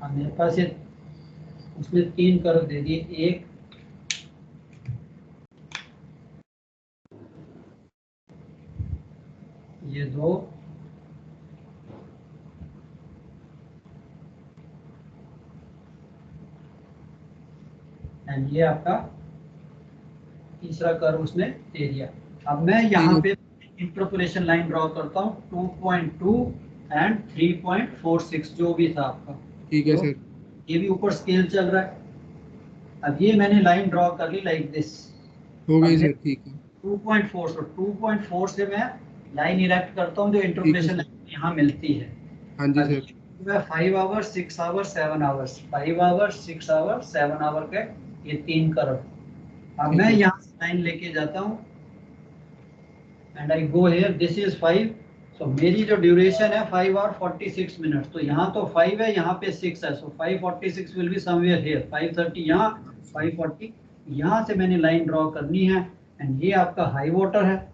अब मेरे पास ये उसने 3 कर्व दे दिए, एक ये 2 एंड ये आपका तीसरा कर्व उसने दे दिया। अब मैं यहाँ पे इंटरपोलेशन लाइन ड्रॉ करता हूँ 2.2 एंड 3.46 जो भी था आपका। ठीक है तो सर। ये भी ऊपर स्केल चल रहा है। अब ये मैंने लाइन ड्रॉ कर ली लाइक दिस, हो गई सर, ठीक है। 2.4 से 2.4 से मैं लाइन इरेक्ट करता हूँ जो इंटरपोलेशन लाइन यहाँ मिलती है। हाँ जी sir. 5 hours 6 hours 7 hours 5 hours 6 hours 7 hour के ये 3 कर्व। अब मैं यहाँ से लाइन लेके जाता हूँ and I go here, this is 5। सो मेरी जो ड्यूरेशन है 5 और 46 मिनट्स, तो यहाँ तो 5 है, यहाँ पे 6 है, सो 546 विल बी समवेयर हियर। 530 यहाँ, 540 यहाँ से मैंने लाइन ड्रॉ करनी है एंड ये आपका हाई वाटर है।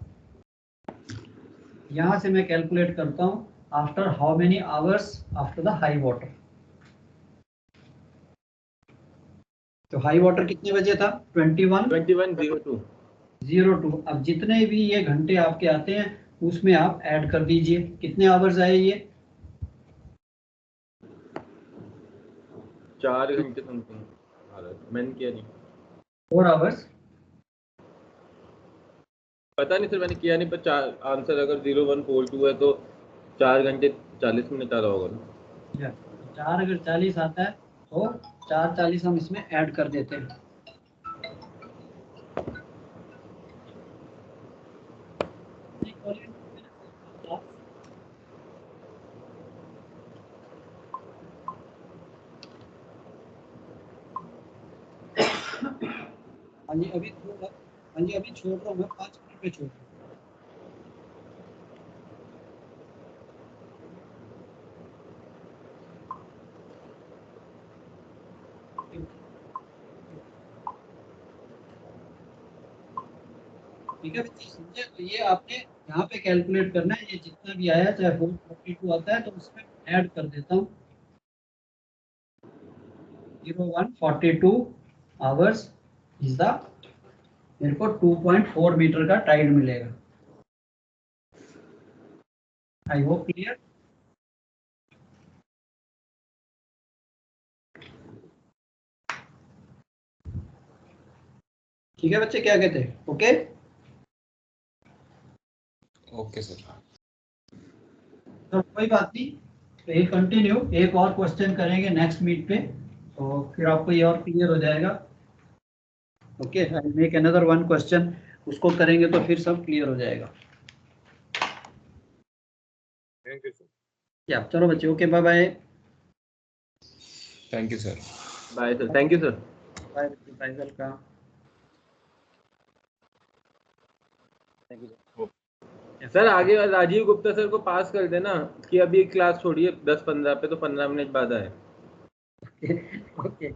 यहाँ से मैं कैलकुलेट करता हूँ after how many hours after the high water. तो हाई वाटर कितने बजे था? 21:02। अब जितने भी ये घंटे आपके आते हैं उसमें आप ऐड कर दीजिए। कितने आवर्स आए ये? 4 घंटे समथिंग मैंने किया नहीं, 4 आवर्स। पता नहीं सर मैंने किया नहीं, पर आंसर अगर 0142 है तो 4 घंटे 40 मिनट आ रहा होगा ना। 4 अगर 40 आता है तो 4:40 हम इसमें ऐड कर देते हैं। हाँ जी अभी थोड़ा, हाँ जी अभी छोड़ रहा हूँ मैं, 5 मिनट में छोड़ रहा हूँ। ठीक है बच्चे, समझे? तो ये आपने यहाँ पे कैलकुलेट करना है, ये जितना भी आया चाहे 442 आता है तो उसमें ऐड कर देता हूँ। 0142 आवर्स इज द, मेरे को 2.4 मीटर का टाइड मिलेगा। I hope clear. ठीक है बच्चे, क्या कहते हैं? Okay okay sir. तो कोई बात नहीं, तो ये कंटिन्यू एक और क्वेश्चन करेंगे नेक्स्ट मीट पे, तो फिर आपको ये और क्लियर हो जाएगा। Okay, I make another one question, उसको करेंगे तो फिर सब क्लियर हो जाएगा। Thank you sir. या चलो बच्चे, okay bye bye. Thank you sir. Bye sir, thank you sir. Bye बच्चे, बाय, वेलकम। सर आगे राजीव गुप्ता सर को पास कर देना कि अभी क्लास छोड़िए 10-15 पे, तो 15 मिनट बाद आए। ओके